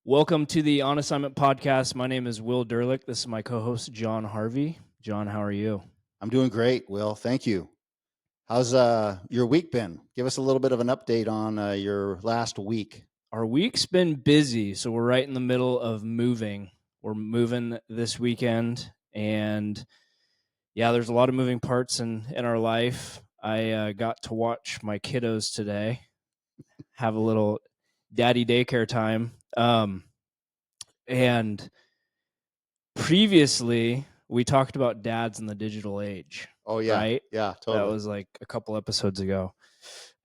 Welcome to the On Assignment podcast. My name is Will Derlick. This is my co-host, John Harvey. John, how are you? I'm doing great, Will. Thank you. How's your week been? Give us a little bit of an update on your last week. Our week's been busy, so we're right in the middle of moving. We're moving this weekend, and yeah, there's a lot of moving parts in our life. I got to watch my kiddos today, have a little daddy daycare time. And previously, we talked about dads in the digital age. Oh yeah, right? yeah, That totally. was like a couple episodes ago.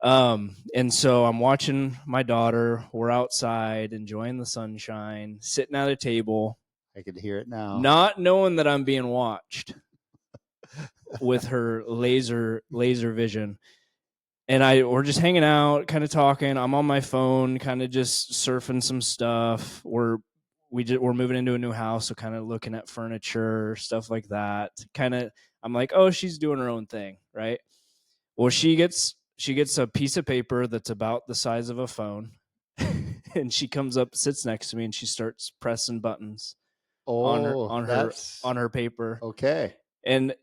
And so I'm watching my daughter. We're outside enjoying the sunshine, sitting at a table, I could hear it now. not knowing that I'm being watched with her laser vision. And we're just hanging out, kind of talking. I'm on my phone, kind of just surfing some stuff. We're moving into a new house, so kind of looking at furniture, stuff like that. I'm like, oh, she's doing her own thing, right? Well, she gets a piece of paper that's about the size of a phone, and she comes up, sits next to me, and she starts pressing buttons on her paper. Okay. And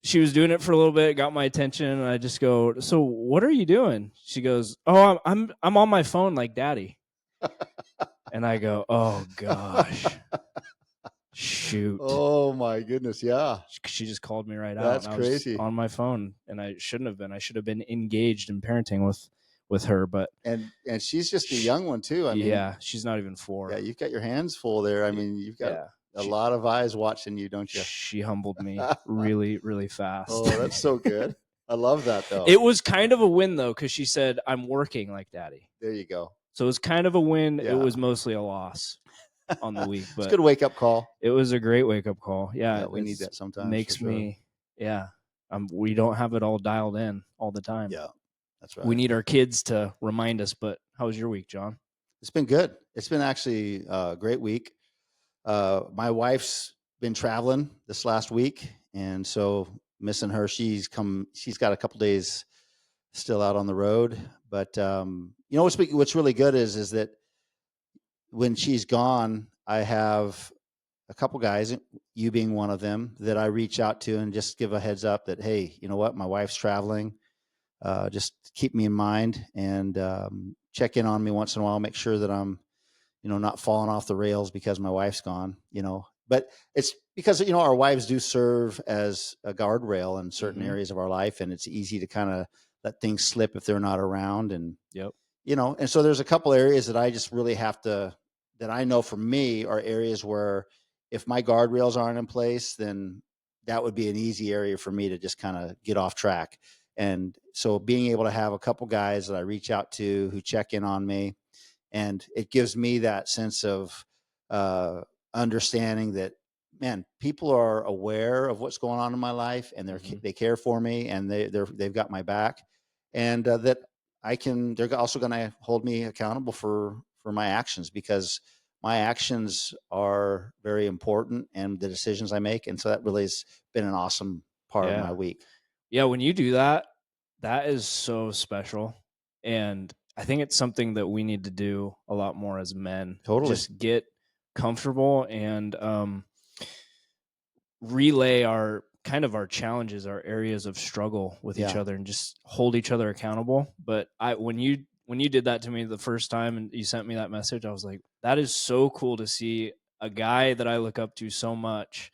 she was doing it for a little bit, got my attention, and I just go, "So, what are you doing?" She goes, "Oh, I'm on my phone like Daddy." And I go, "Oh gosh, shoot!" Oh my goodness, yeah. She just called me right out. That's and crazy. I was on my phone, and I shouldn't have been. I should have been engaged in parenting with her, but And she's just a young one too. I mean, yeah, she's not even 4. yeah, you've got your hands full there. I mean, you've got a lot of eyes watching you, don't you? She humbled me really, really fast. Oh, that's so good. I love that though. It was kind of a win though, because she said, "I'm working like Daddy." There you go. So it was kind of a win. Yeah. It was mostly a loss on the week, but it's a good wake up call. It was a great wake up call. Yeah, we need that sometimes. Makes me, yeah. We don't have it all dialed in all the time. Yeah, that's right. We need our kids to remind us. But how was your week, John? It's been good. It's been actually a great week. My wife's been traveling this last week, and so missing her. She's got a couple days still out on the road. But what's really good is that when she's gone, I have a couple guys, you being one of them, that I reach out to and just give a heads up that, hey, you know what, my wife's traveling. Just keep me in mind and check in on me once in a while. Make sure that I'm, not falling off the rails because my wife's gone. But it's because our wives do serve as a guardrail in certain areas of our life, and it's easy to kind of let things slip if they're not around. And and so there's a couple areas that I just really have to, that I know for me are areas where if my guardrails aren't in place, then that would be an easy area for me to just kind of get off track. And so being able to have a couple guys that I reach out to who check in on me, and it gives me that sense of understanding that, man, people are aware of what's going on in my life, and they care for me, and they've got my back, and that they're also going to hold me accountable for my actions, because my actions are very important, and the decisions I make. And so that really has been an awesome part of my week. Yeah. When you do that, that is so special. And I think it's something that we need to do a lot more as men. Totally. Just get comfortable and relay our challenges, our areas of struggle with each other, and just hold each other accountable. But when you did that to me the first time and you sent me that message, I was like, that is so cool to see a guy that I look up to so much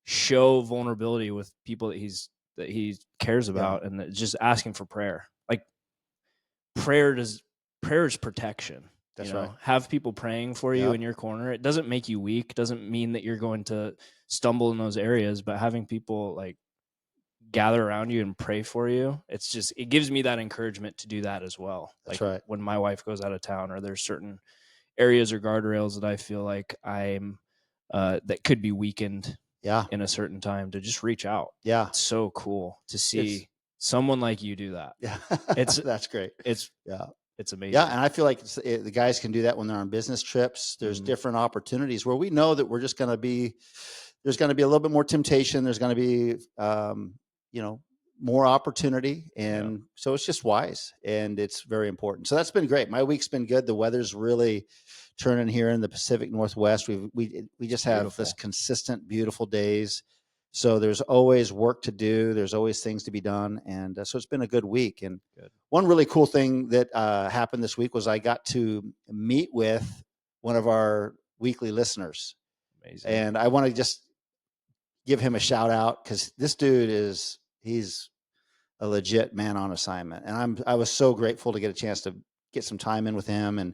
show vulnerability with people that he cares about, and just asking for prayer. Like prayer is protection. That's right. Have people praying for you in your corner. It doesn't make you weak. Doesn't mean that you're going to stumble in those areas, but having people like gather around you and pray for you, it gives me that encouragement to do that as well. That's like right. When my wife goes out of town, or there's certain areas or guardrails that I feel like I'm that could be weakened in a certain time, to just reach out. Yeah. It's so cool to see someone like you do that. Yeah. That's great. It's amazing. Yeah. And I feel like the guys can do that when they're on business trips. There's different opportunities where we know that we're just going to be, there's going to be a little bit more temptation. There's going to be, more opportunity. And so it's just wise, and it's very important. So that's been great. My week's been good. The weather's really turning here in the Pacific Northwest. We just have this consistent, beautiful days. So there's always work to do. There's always things to be done. And so it's been a good week. And one really cool thing that happened this week was I got to meet with one of our weekly listeners. Amazing. And I want to just give him a shout out, because this dude he's a legit man on assignment. And I was so grateful to get a chance to get some time in with him. And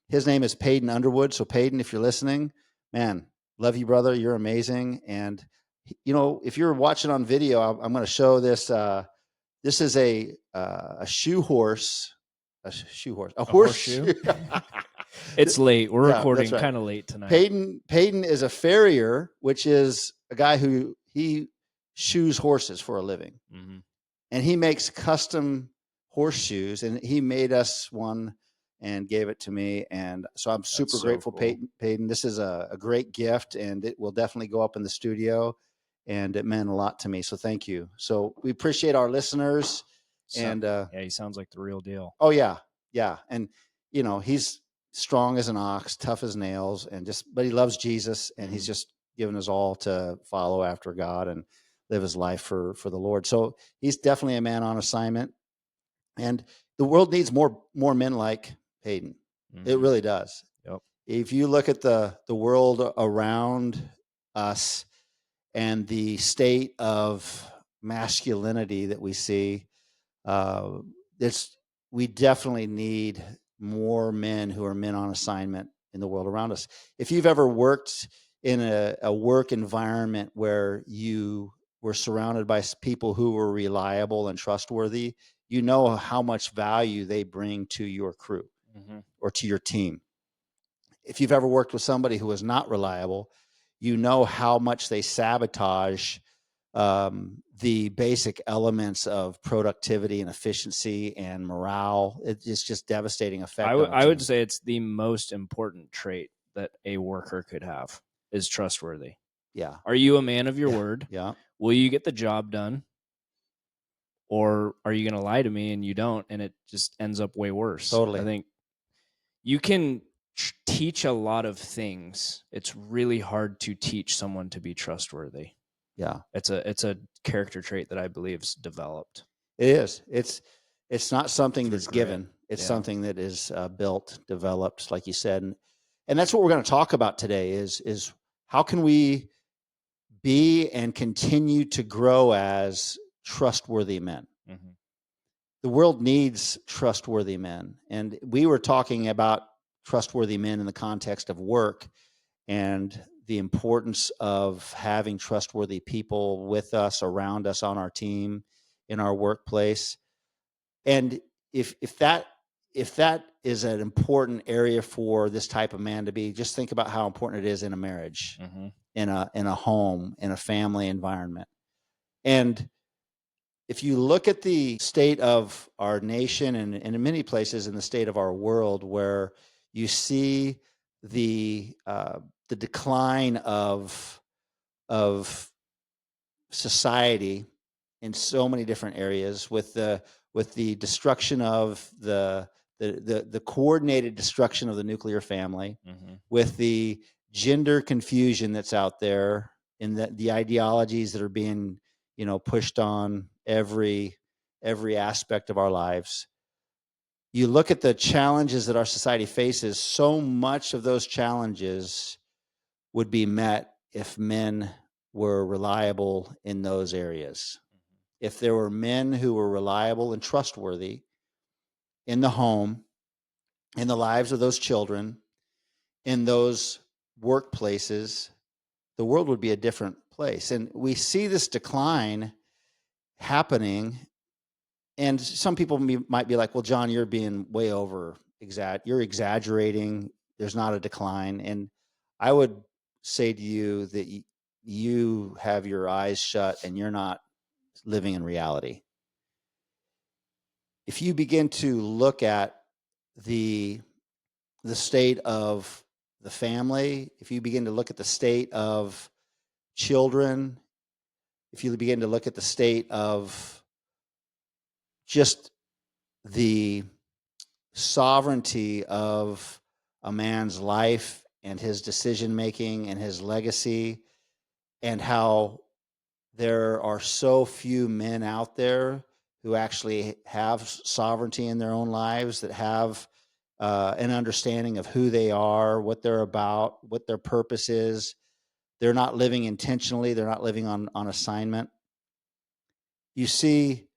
his name is Peyton Underwood. So Peyton, if you're listening, man, love you, brother. You're amazing. And if you're watching on video, I'm going to show this. This is a horseshoe. It's late. We're recording kind of late tonight. Peyton is a farrier, which is a guy who he shoes horses for a living. Mm-hmm. And he makes custom horseshoes, and he made us one and gave it to me. And so I'm super grateful, cool. Peyton. This is a great gift, and it will definitely go up in the studio, and it meant a lot to me. So thank you. So we appreciate our listeners. And he sounds like the real deal. Oh yeah. Yeah. And he's strong as an ox, tough as nails, but he loves Jesus, and he's just given us all to follow after God and live his life for the Lord. So he's definitely a man on assignment, and the world needs more men like Peyton. Mm-hmm. It really does. Yep. If you look at the world around us and the state of masculinity that we see, we definitely need more men who are men on assignment in the world around us. If you've ever worked in a work environment where you were surrounded by people who were reliable and trustworthy, you know how much value they bring to your crew, mm-hmm. or to your team. If you've ever worked with somebody who is not reliable, you know how much they sabotage the basic elements of productivity and efficiency and morale. It's just devastating effect. I would say it's the most important trait that a worker could have is trustworthy. Yeah. Are you a man of your word? Yeah. Will you get the job done? Or are you going to lie to me and you don't, and it just ends up way worse? Totally. I think you can teach a lot of things. It's really hard to teach someone to be trustworthy. Yeah. It's a character trait that I believe is developed. It is. It's not something that's given. It's something that is built, developed, like you said. And that's what we're going to talk about today is how can we be and continue to grow as trustworthy men. Mm-hmm. The world needs trustworthy men. And we were talking about trustworthy men in the context of work and the importance of having trustworthy people with us, around us, on our team, in our workplace. And if that is an important area for this type of man to be, just think about how important it is in a marriage, mm-hmm. in a home, in a family environment. And if you look at the state of our nation and in many places in the state of our world, where you see the decline of society in so many different areas, with the destruction of the coordinated destruction of the nuclear family, mm-hmm. with the gender confusion that's out there, and the ideologies that are being pushed on every aspect of our lives. You look at the challenges that our society faces, so much of those challenges would be met if men were reliable in those areas. Mm-hmm. If there were men who were reliable and trustworthy in the home, in the lives of those children, in those workplaces, the world would be a different place. And we see this decline happening. And some people might be like, well, John, you're being way you're exaggerating. There's not a decline. And I would say to you that you have your eyes shut and you're not living in reality. If you begin to look at the state of the family, if you begin to look at the state of children, if you begin to look at the state of just the sovereignty of a man's life and his decision making and his legacy, and how there are so few men out there who actually have sovereignty in their own lives, that have an understanding of who they are, what they're about, what their purpose is. They're not living intentionally. They're not living on assignment. You see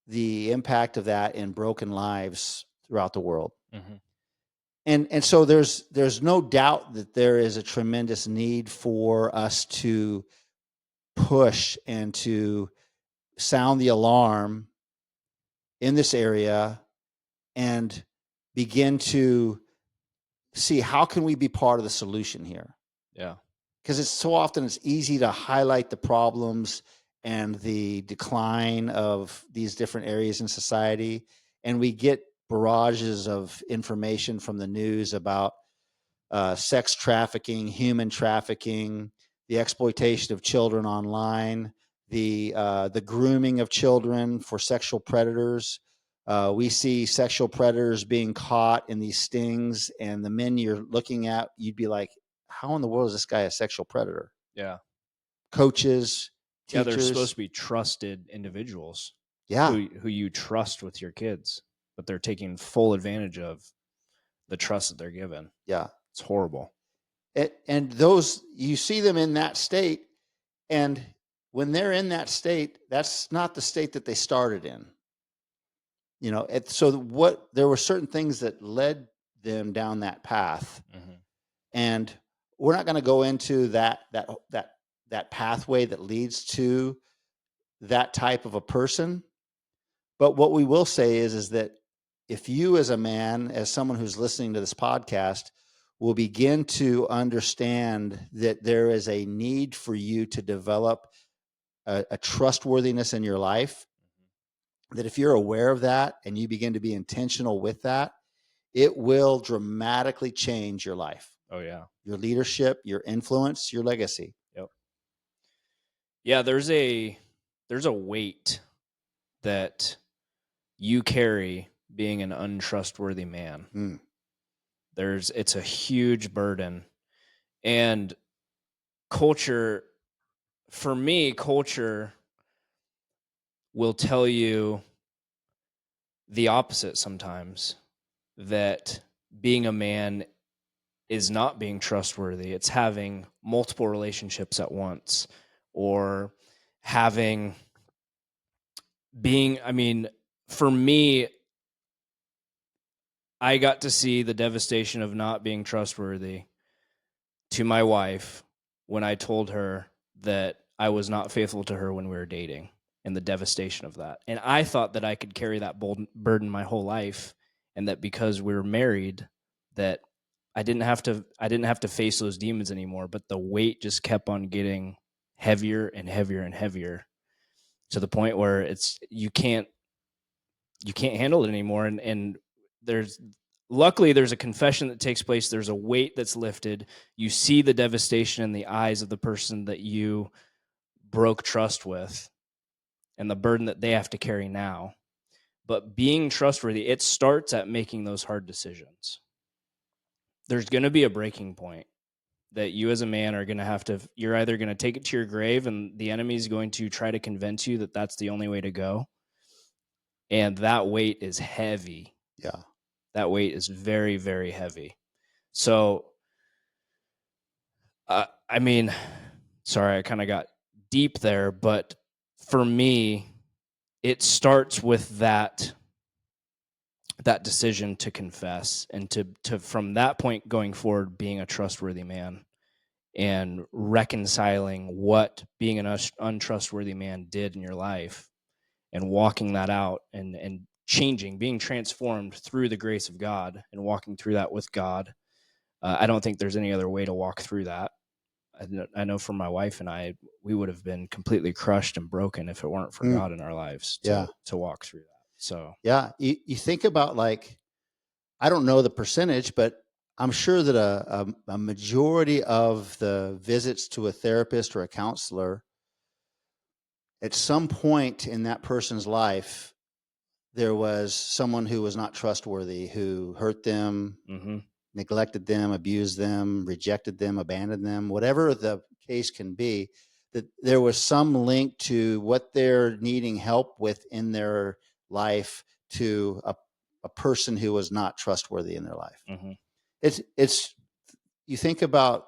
the impact of that in broken lives throughout the world. Mm-hmm. And so there's no doubt that there is a tremendous need for us to push and to sound the alarm in this area and begin to see how can we be part of the solution here. Yeah. Because it's so often it's easy to highlight the problems and the decline of these different areas in society, and we get barrages of information from the news about sex trafficking, human trafficking, the exploitation of children online, the grooming of children for sexual predators. We see sexual predators being caught in these stings, and the men you're looking at, you'd be like, how in the world is this guy a sexual predator? Yeah. Coaches, Yeah, teachers. they're supposed to be trusted individuals. Yeah. Who you trust with your kids, but they're taking full advantage of the trust that they're given. Yeah. It's horrible. And those, you see them in that state, and when they're in that state, that's not the state that they started in. You know, so there were certain things that led them down that path. Mm-hmm. And we're not going to go into that pathway that leads to that type of a person. But what we will say is that if you, as a man, as someone who's listening to this podcast, will begin to understand that there is a need for you to develop a trustworthiness in your life, that if you're aware of that and you begin to be intentional with that, it will dramatically change your life. Oh yeah. Your leadership, your influence, your legacy. Yep. Yeah, there's a weight that you carry being an untrustworthy man. Mm. It's a huge burden. And culture will tell you the opposite sometimes, that being a man is not being trustworthy. It's having multiple relationships at once, or for me, I got to see the devastation of not being trustworthy to my wife when I told her that I was not faithful to her when we were dating, and the devastation of that. And I thought that I could carry that burden my whole life, and that because we were married, that I didn't have to face those demons anymore. But the weight just kept on getting heavier and heavier and heavier, to the point where you can't handle it anymore. And luckily there's a confession that takes place. There's a weight that's lifted. You see the devastation in the eyes of the person that you broke trust with, and the burden that they have to carry now. But being trustworthy, it starts at making those hard decisions. There's going to be a breaking point that you as a man are going to have to, you're either going to take it to your grave, and the enemy is going to try to convince you that that's the only way to go. And that weight is heavy. Yeah. That weight is very, very heavy. So, sorry, I kind of got deep there, but for me, it starts with that decision to confess, and to from that point going forward, being a trustworthy man, and reconciling what being an untrustworthy man did in your life, and walking that out, and changing, being transformed through the grace of God, and walking through that with God. I don't think there's any other way to walk through that. I know for my wife and I, we would have been completely crushed and broken if it weren't for God in our lives to walk through that. So, yeah, you think about, like, I don't know the percentage, but I'm sure that a majority of the visits to a therapist or a counselor, at some point in that person's life, there was someone who was not trustworthy, who hurt them, Mm-hmm. neglected them, abused them, rejected them, abandoned them, whatever the case can be, that there was some link to what they're needing help with in their life to a person who was not trustworthy in their life. Mm-hmm. It's you think about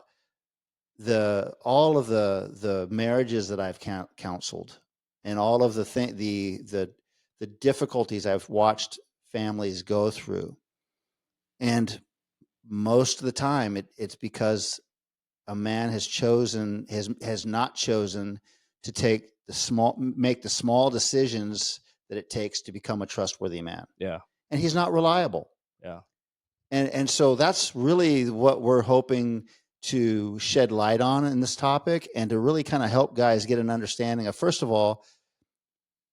all of the marriages that I've counseled, and all of the difficulties I've watched families go through, and most of the time it's because a man has not chosen to make the small decisions that it takes to become a trustworthy man. Yeah. And he's not reliable. Yeah. And so that's really what we're hoping to shed light on in this topic, and to really kind of help guys get an understanding of, first of all,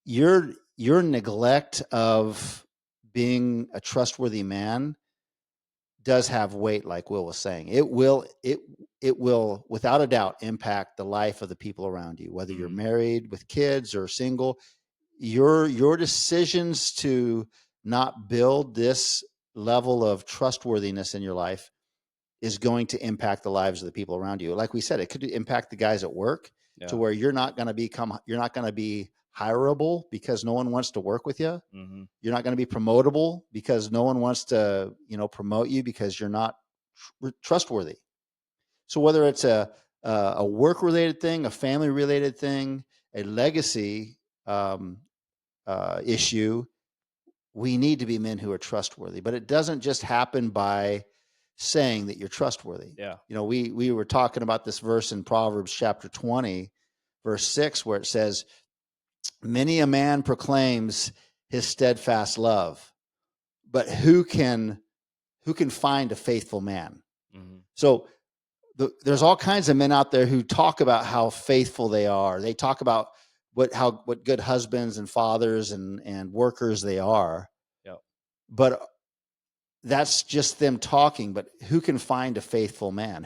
your neglect of being a trustworthy man does have weight, like Will was saying. It will without a doubt impact the life of the people around you, whether you're married with kids or single. Your decisions to not build this level of trustworthiness in your life is going to impact the lives of the people around you. Like we said, it could impact the guys at work to where you're not going to be hireable because no one wants to work with you. Mm-hmm. You're not going to be promotable because no one wants to, promote you because you're not trustworthy. So whether it's a work related thing, a family related thing, a legacy issue, we need to be men who are trustworthy. But it doesn't just happen by saying that you're trustworthy. Yeah. We were talking about this verse in Proverbs chapter 20, verse 6, where it says, "Many a man proclaims his steadfast love, but who can find a faithful man?" Mm-hmm. So there's all kinds of men out there who talk about how faithful they are. They talk about what good husbands and fathers and workers they are. Yep. But that's just them talking. But who can find a faithful man?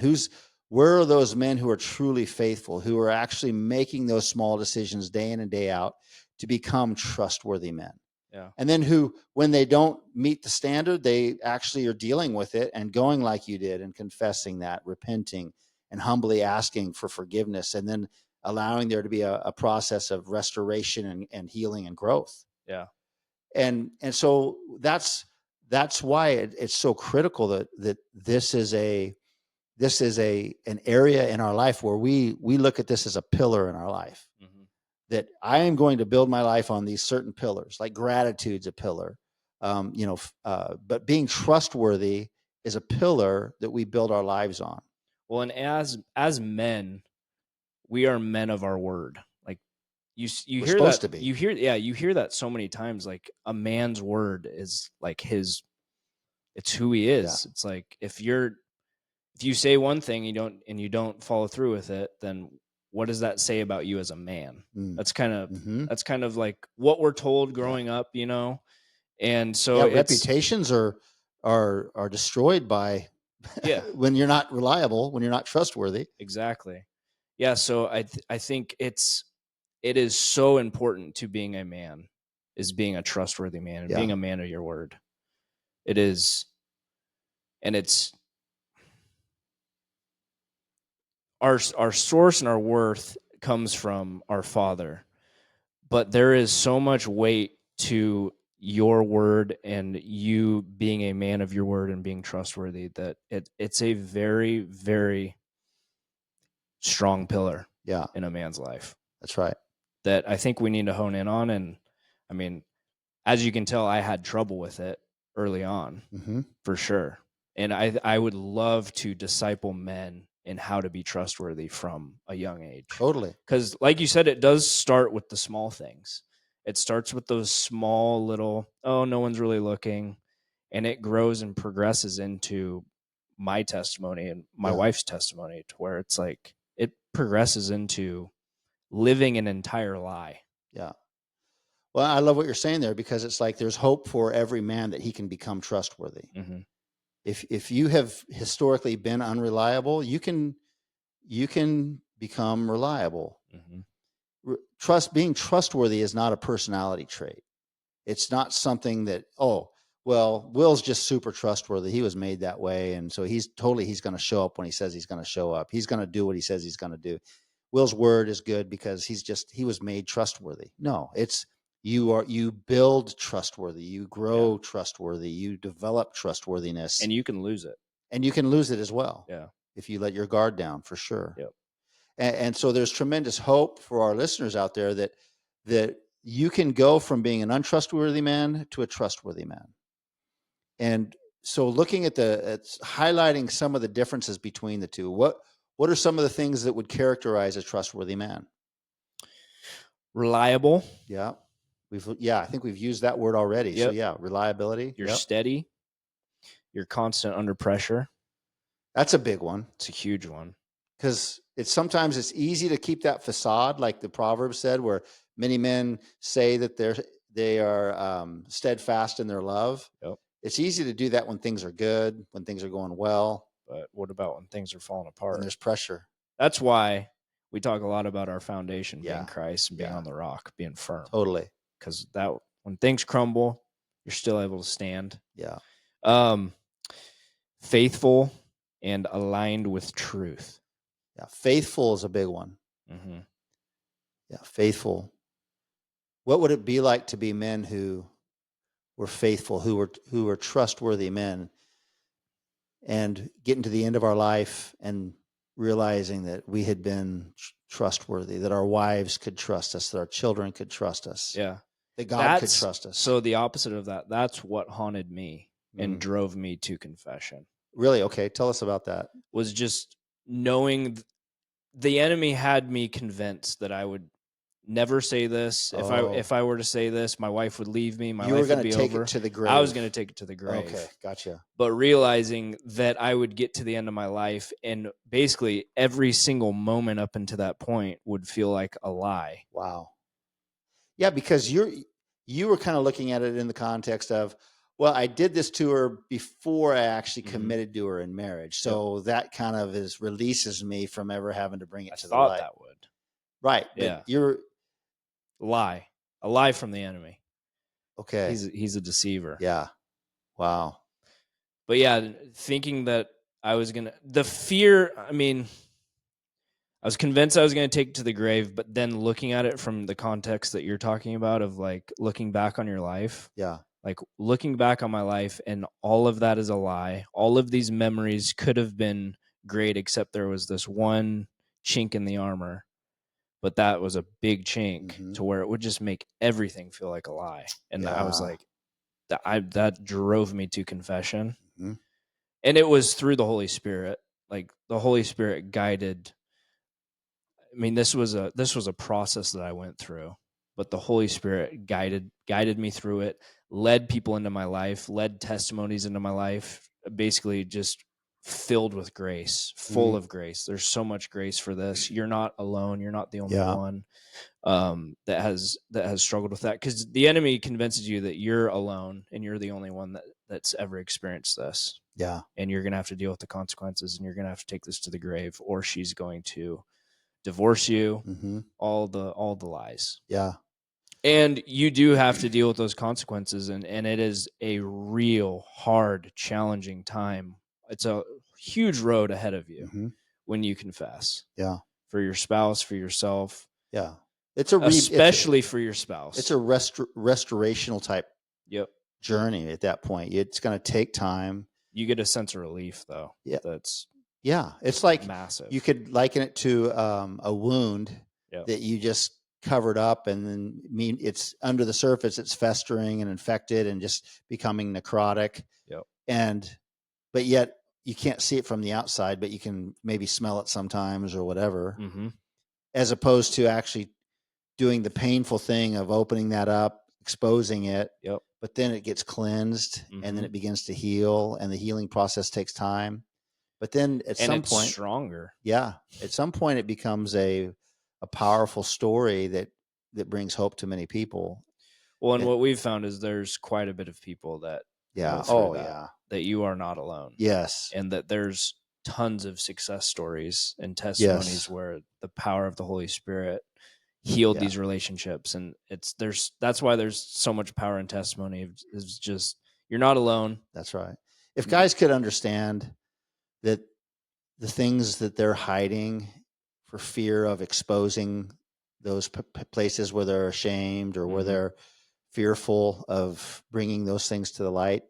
Where are those men who are truly faithful, who are actually making those small decisions day in and day out to become trustworthy men? Yeah. And then who, when they don't meet the standard, they actually are dealing with it and going like you did and confessing that, repenting and humbly asking for forgiveness, and then allowing there to be a process of restoration and healing and growth. Yeah. And so that's why it's so critical that this is an area in our life where we look at this as a pillar in our life. Mm-hmm. That I am going to build my life on these certain pillars, like gratitude's a pillar, but being trustworthy is a pillar that we build our lives on. Well, and as men, we are men of our word. Like you We're hear supposed that to be. you hear that so many times. Like a man's word is like it's who he is. Yeah. It's like if you say one thing and you don't follow through with it, then what does that say about you as a man? That's kind of like what we're told growing up, And so reputations are destroyed by when you're not reliable, when you're not trustworthy. Exactly. Yeah, so I think it is so important to being a man, is being a trustworthy man and being a man of your word. It is, and it's our source and our worth comes from our Father, but there is so much weight to your word and you being a man of your word and being trustworthy that it's a very, very strong pillar in a man's life. That's right. That I think we need to hone in on. And I mean, as you can tell, I had trouble with it early on, for sure. And I would love to disciple men in how to be trustworthy from a young age. Totally. Because like you said, it does start with the small things. It starts with those small little, oh, no one's really looking. And it grows and progresses into my testimony and my wife's testimony, to where it's like it progresses into living an entire lie. Yeah. Well, I love what you're saying there, because it's like there's hope for every man that he can become trustworthy. Mm-hmm. If you have historically been unreliable, you can become reliable. Mm-hmm. Being trustworthy is not a personality trait. It's not something that, oh, well, Will's just super trustworthy. He was made that way. And so he's going to show up when he says he's going to show up. He's going to do what he says he's going to do. Will's word is good because he was made trustworthy. No, it's you build trustworthy, you grow trustworthy, you develop trustworthiness. And you can lose it. And you can lose it as well. Yeah. If you let your guard down, for sure. Yep. And so there's tremendous hope for our listeners out there that you can go from being an untrustworthy man to a trustworthy man. And so looking at highlighting some of the differences between the two, what are some of the things that would characterize a trustworthy man? Reliable. Yeah. I think we've used that word already. Yep. So yeah, reliability. You're steady. You're constant under pressure. That's a big one. It's a huge one. Because sometimes it's easy to keep that facade, like the proverb said, where many men say that they are steadfast in their love. Yep. It's easy to do that when things are good, when things are going well. But what about when things are falling apart? When there's pressure. That's why we talk a lot about our foundation being Yeah. Christ and being on the rock, being firm. Totally. Because that when things crumble, you're still able to stand. Yeah. Faithful and aligned with truth. Yeah. Faithful is a big one. Mm-hmm. Yeah. Faithful. What would it be like to be men who were faithful, who were trustworthy men, and getting to the end of our life and realizing that we had been trustworthy, that our wives could trust us, that our children could trust us. Yeah. That God could trust us. So the opposite of that, that's what haunted me and drove me to confession. Really? Okay. Tell us about that. Was just knowing the enemy had me convinced that I would never say this. If I were to say this, my wife would leave me. My life would be over. You were going to take it to the grave. I was going to take it to the grave. Okay, gotcha. But realizing that I would get to the end of my life and basically every single moment up until that point would feel like a lie. Wow. Yeah, because you were kind of looking at it in the context of, well, I did this to her before I actually committed to her in marriage. So that kind of releases me from ever having to bring it to the light. I thought that would. Right. Yeah. You're a lie from the enemy. Okay. He's a deceiver. Yeah. Wow. But yeah, thinking that I was going to, the fear, I mean, I was convinced I was going to take it to the grave, but then looking at it from the context that you're talking about of like looking back on your life. Yeah. Like looking back on my life and all of that is a lie. All of these memories could have been great, except there was this one chink in the armor. But that was a big chink to where it would just make everything feel like a lie. And I was like, that drove me to confession. Mm-hmm. And it was through the Holy Spirit. Like the Holy Spirit guided. I mean, this was a process that I went through, but the Holy Spirit guided me through it, led people into my life, led testimonies into my life, basically just filled with grace, full of grace. There's so much grace for this. You're not alone. You're not the only one that has struggled with that, because the enemy convinces you that you're alone and you're the only one that's ever experienced this. Yeah. And you're going to have to deal with the consequences, and you're going to have to take this to the grave, or she's going to divorce you, all the lies. Yeah. And you do have to deal with those consequences, and it is a real hard, challenging time. It's a huge road ahead of you when you confess. Yeah. For your spouse, for yourself. Yeah. Especially for your spouse. It's a restorational type journey at that point. It's going to take time. You get a sense of relief, though. Yeah. It's like massive. You could liken it to a wound that you just covered up, and then it's under the surface, it's festering and infected and just becoming necrotic. Yep. But yet you can't see it from the outside, but you can maybe smell it sometimes or whatever, as opposed to actually doing the painful thing of opening that up, exposing it. Yep. But then it gets cleansed and then it begins to heal, and the healing process takes time. But then at some point, stronger. Yeah. At some point it becomes a powerful story that brings hope to many people. Well, and what we've found is there's quite a bit of people that that you are not alone. Yes. And that there's tons of success stories and testimonies where the power of the Holy Spirit healed these relationships. And that's why there's so much power in testimony. It's just, you're not alone. That's right. If guys could understand that the things that they're hiding for fear of exposing those places where they're ashamed or where they're fearful of bringing those things to the light,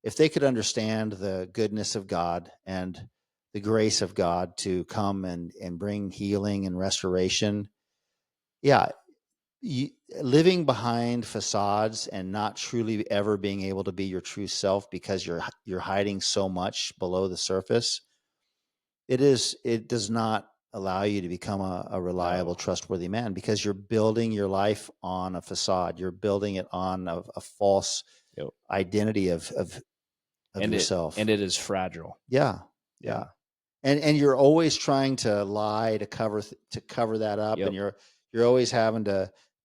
if they could understand the goodness of God and the grace of God to come and bring healing and restoration, living behind facades and not truly ever being able to be your true self because you're hiding so much below the surface, it does not allow you to become a reliable, trustworthy man, because you're building your life on a facade. You're building it on a false identity of yourself. And it is fragile. Yeah. And you're always trying to lie to cover that up. And you're always having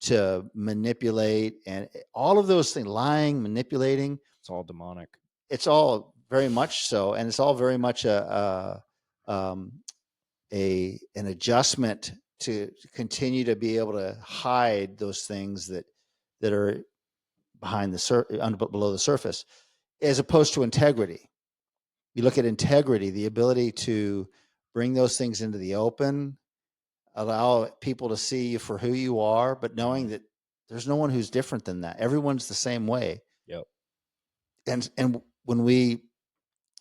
to manipulate, and all of those things, lying, manipulating. It's all demonic. It's all very much so. And it's all very much an adjustment to continue to be able to hide those things that are behind below the surface, as opposed to integrity. You look at integrity, the ability to bring those things into the open, allow people to see you for who you are, but knowing that there's no one who's different than that. Everyone's the same way. Yep. And when we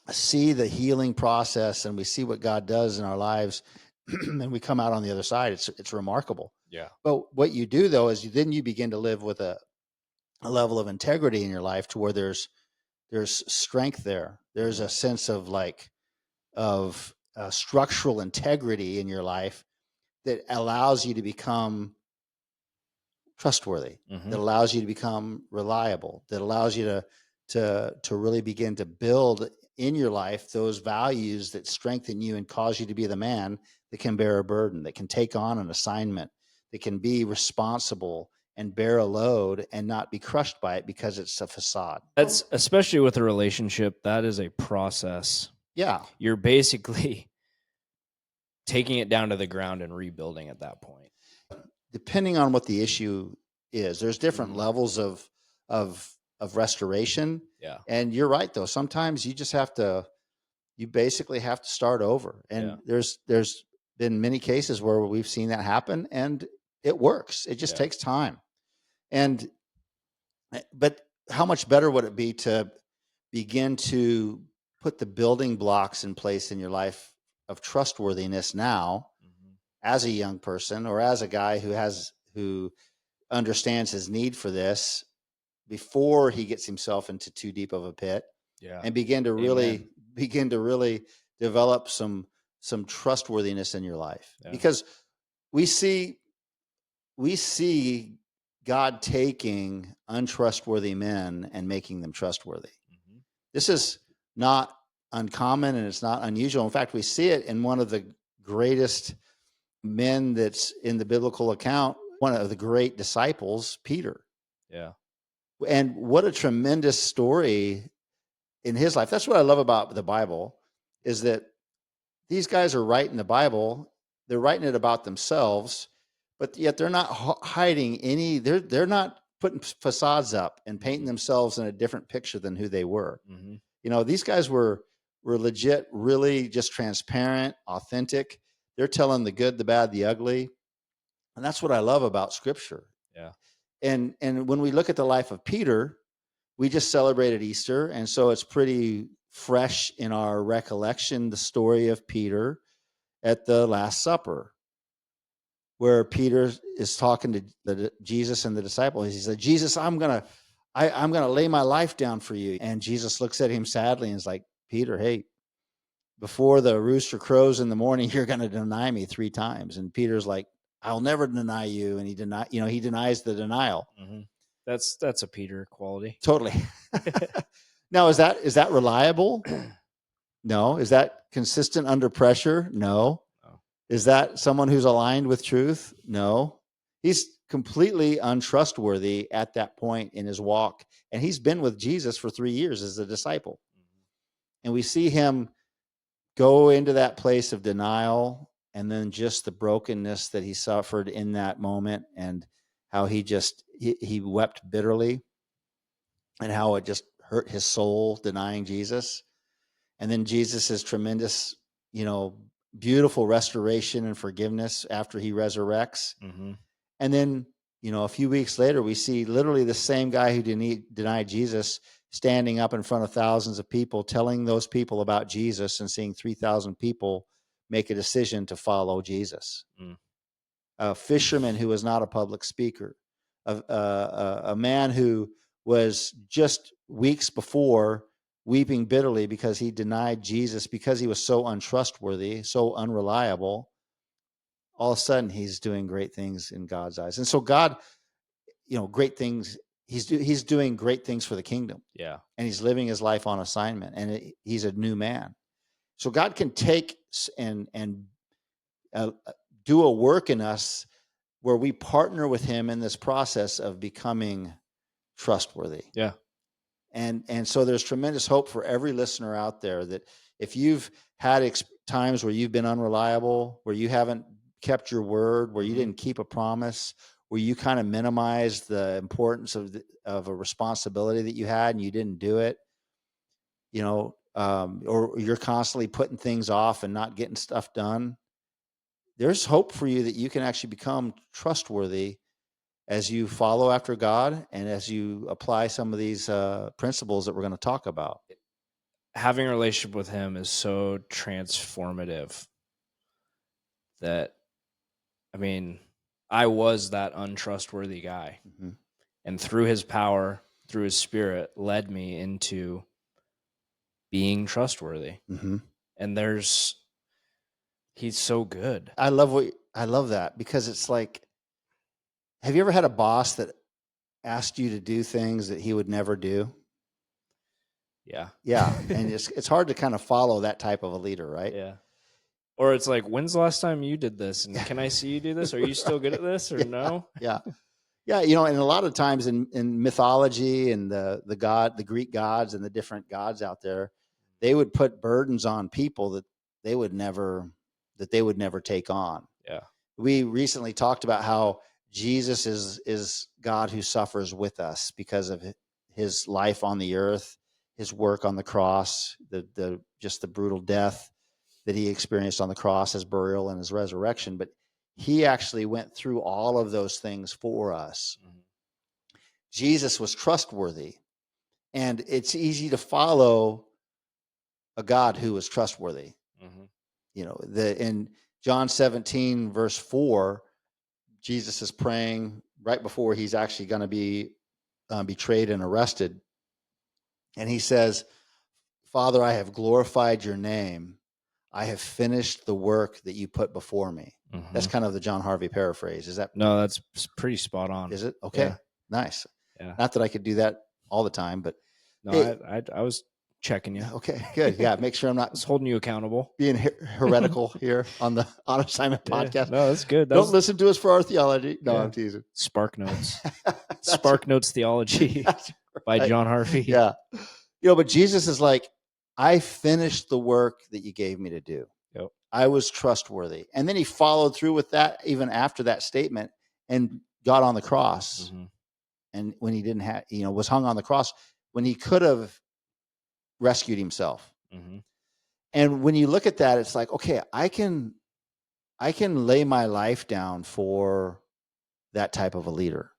see the healing process and we see what God does in our lives, and we come out on the other side, it's remarkable. Yeah. But what you do, though, is then you begin to live with a level of integrity in your life to where there's strength there. There's a sense of structural integrity in your life that allows you to become trustworthy, that allows you to become reliable, that allows you to really begin to build in your life those values that strengthen you and cause you to be the man that can bear a burden, that can take on an assignment, that can be responsible and bear a load and not be crushed by it because it's a facade. That's, especially with a relationship, that is a process. Yeah. You're basically taking it down to the ground and rebuilding at that point. Depending on what the issue is, there's different levels of restoration. Yeah. And you're right, though. Sometimes you basically have to start over. And there's been many cases where we've seen that happen, and it works. It just takes time. But how much better would it be to begin to put the building blocks in place in your life of trustworthiness now, as a young person or as a guy who understands his need for this before he gets himself into too deep of a pit, and begin to really develop some trustworthiness in your life, because we see God taking untrustworthy men and making them trustworthy. This is not uncommon, and it's not unusual. In fact, we see it in one of the greatest men that's in the biblical account, one of the great disciples, Peter. Yeah. And what a tremendous story in his life. That's what I love about the Bible, is that these guys are writing the Bible. They're writing it about themselves, but yet they're not hiding any, they're not putting facades up and painting themselves in a different picture than who they were. You know, these guys were legit, really just transparent, authentic. They're telling the good, the bad, the ugly. And that's what I love about Scripture. Yeah. And when we look at the life of Peter, we just celebrated Easter, and so it's pretty fresh in our recollection, the story of Peter at the Last Supper, where Peter is talking to Jesus and the disciples. He said, "Jesus, I'm gonna lay my life down for you." And Jesus looks at him sadly and is like, "Peter, hey, before the rooster crows in the morning, you're going to deny me 3 times." And Peter's like, "I'll never deny you." And he denies the denial. That's a Peter quality. Totally. Now, is that reliable? No. Is that consistent under pressure? No. Is that someone who's aligned with truth? No. He's completely untrustworthy at that point in his walk. And he's been with Jesus for 3 years as a disciple. And we see him go into that place of denial and then just the brokenness that he suffered in that moment, and how he wept bitterly, and how it just hurt his soul denying Jesus. And then Jesus's tremendous, beautiful restoration and forgiveness after he resurrects. Mm-hmm. And then, a few weeks later, we see literally the same guy who denied Jesus standing up in front of thousands of people, telling those people about Jesus, and seeing 3,000 people make a decision to follow Jesus. Mm. A fisherman who was not a public speaker, a man who was just weeks before weeping bitterly because he denied Jesus because he was so untrustworthy, so unreliable. All of a sudden, he's doing great things in God's eyes. And so God, great things, he's doing great things for the kingdom. Yeah. And he's living his life on assignment, and he's a new man. So God can take and do a work in us where we partner with him in this process of becoming trustworthy. Yeah. And so there's tremendous hope for every listener out there, that if you've had times where you've been unreliable, where you haven't kept your word, where you didn't keep a promise, where you kind of minimized the importance of a responsibility that you had and you didn't do it, or you're constantly putting things off and not getting stuff done, there's hope for you that you can actually become trustworthy as you follow after God and as you apply some of these principles that we're going to talk about. Having a relationship with him is so transformative that, I was that untrustworthy guy. Mm-hmm. And through his power, through his spirit, led me into being trustworthy. Mm-hmm. And he's so good. I love that, because it's like, have you ever had a boss that asked you to do things that he would never do? Yeah. Yeah. And it's hard to kind of follow that type of a leader, right? Yeah. Or it's like, when's the last time you did this? And can I see you do this? Are you still good at this or no? Yeah. Yeah. And a lot of times in mythology and the Greek gods and the different gods out there, they would put burdens on people that they would never take on. Yeah. We recently talked about how Jesus is God who suffers with us because of his life on the earth, his work on the cross, the brutal death that he experienced on the cross, his burial and his resurrection. But he actually went through all of those things for us. Mm-hmm. Jesus was trustworthy, and it's easy to follow a God who was trustworthy. Mm-hmm. In John 17, verse 4, Jesus is praying right before he's actually going to be betrayed and arrested. And he says, "Father, I have glorified your name. I have finished the work that you put before me." Mm-hmm. That's kind of the John Harvey paraphrase. Is that? No, that's pretty spot on. Is it? Okay. Yeah. Nice. Yeah. Not that I could do that all the time, but no, I was checking you. Okay, good. Yeah. Make sure I'm not just holding you accountable, being heretical here on the On Assignment podcast. No, that's good. Don't listen to us for our theology. No, I'm teasing. Spark Notes. Spark Notes Theology by John Harvey. Yeah. But Jesus is like, I finished the work that you gave me to do. Yep. I was trustworthy. And then he followed through with that even after that statement and got on the cross. Mm-hmm. And when he didn't have, was hung on the cross when he could have rescued himself. Mm-hmm. And when you look at that, it's like, okay, I can lay my life down for that type of a leader.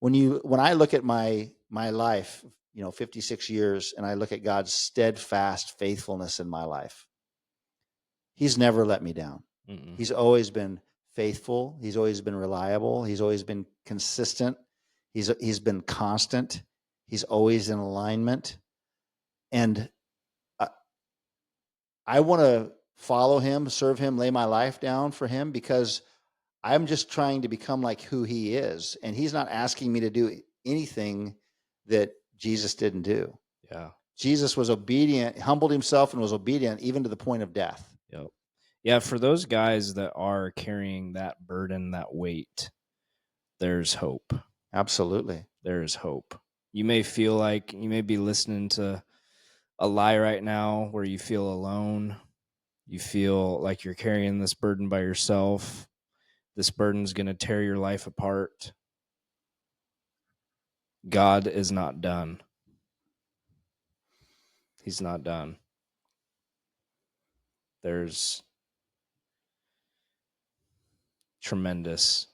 When I look at my life, 56 years, and I look at God's steadfast faithfulness in my life, he's never let me down. Mm-mm. He's always been faithful. He's always been reliable. He's always been consistent. He's been constant. He's always in alignment. And I want to follow him, serve him, lay my life down for him, because I'm just trying to become like who he is. And he's not asking me to do anything that Jesus didn't do. Yeah. Jesus was obedient, humbled himself, and was obedient even to the point of death. Yep. Yeah, for those guys that are carrying that burden, that weight, there's hope. Absolutely. There's hope. You may feel like you may be listening to a lie right now where you feel alone. You feel like you're carrying this burden by yourself. This burden's going to tear your life apart. God is not done. He's not done. There's tremendous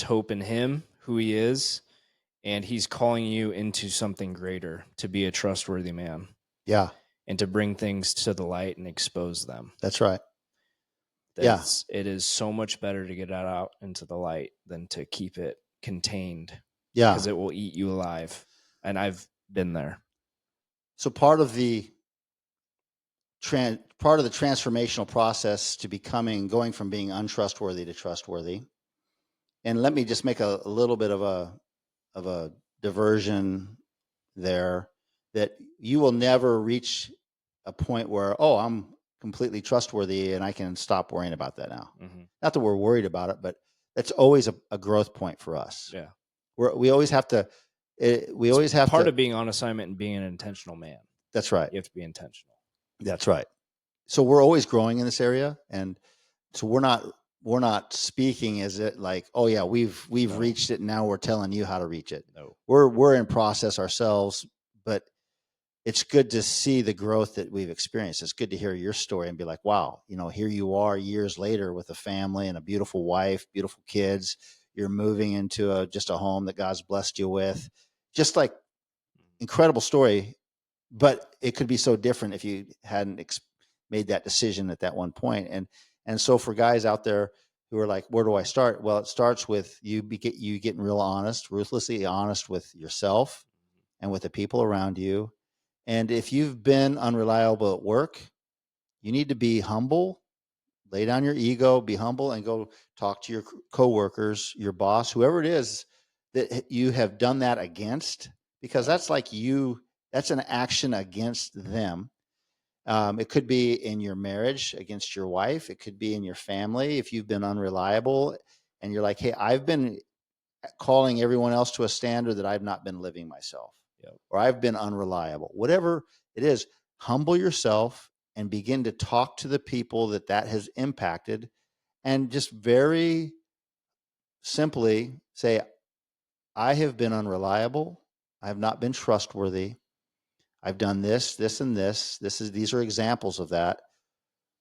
hope in him, who he is, and he's calling you into something greater, to be a trustworthy man. Yeah. And to bring things to the light and expose them. That's right. It is so much better to get it out into the light than to keep it contained. Yeah. Because it will eat you alive. And I've been there. So part of the transformational process to going from being untrustworthy to trustworthy. And let me just make a little bit of a diversion there, that you will never reach a point where, I'm completely trustworthy and I can stop worrying about that now. Mm-hmm. Not that we're worried about it, but that's always a growth point for us. Yeah. We always have to, part of being on assignment and being an intentional man. That's right. You have to be intentional. That's right. So we're always growing in this area. And so we're not speaking as it like, we've reached it and now we're telling you how to reach it. No. We're in process ourselves, but it's good to see the growth that we've experienced. It's good to hear your story and be like, wow, here you are years later with a family and a beautiful wife, beautiful kids. You're moving into just a home that God's blessed you with. Just like incredible story, but it could be so different if you hadn't made that decision at that one point. And so for guys out there who are like, where do I start? Well, it starts with you getting real honest, ruthlessly honest with yourself and with the people around you. And if you've been unreliable at work, you need to be humble, lay down your ego, be humble, and go talk to your coworkers, your boss, whoever it is that you have done that against, because that's an action against them. It could be in your marriage against your wife. It could be in your family. If you've been unreliable and you're like, hey, I've been calling everyone else to a standard that I've not been living myself. Yep. Or I've been unreliable, whatever it is, humble yourself and begin to talk to the people that has impacted, and just very simply say, I have been unreliable. I have not been trustworthy. I've done this, this, and this. These are examples of that.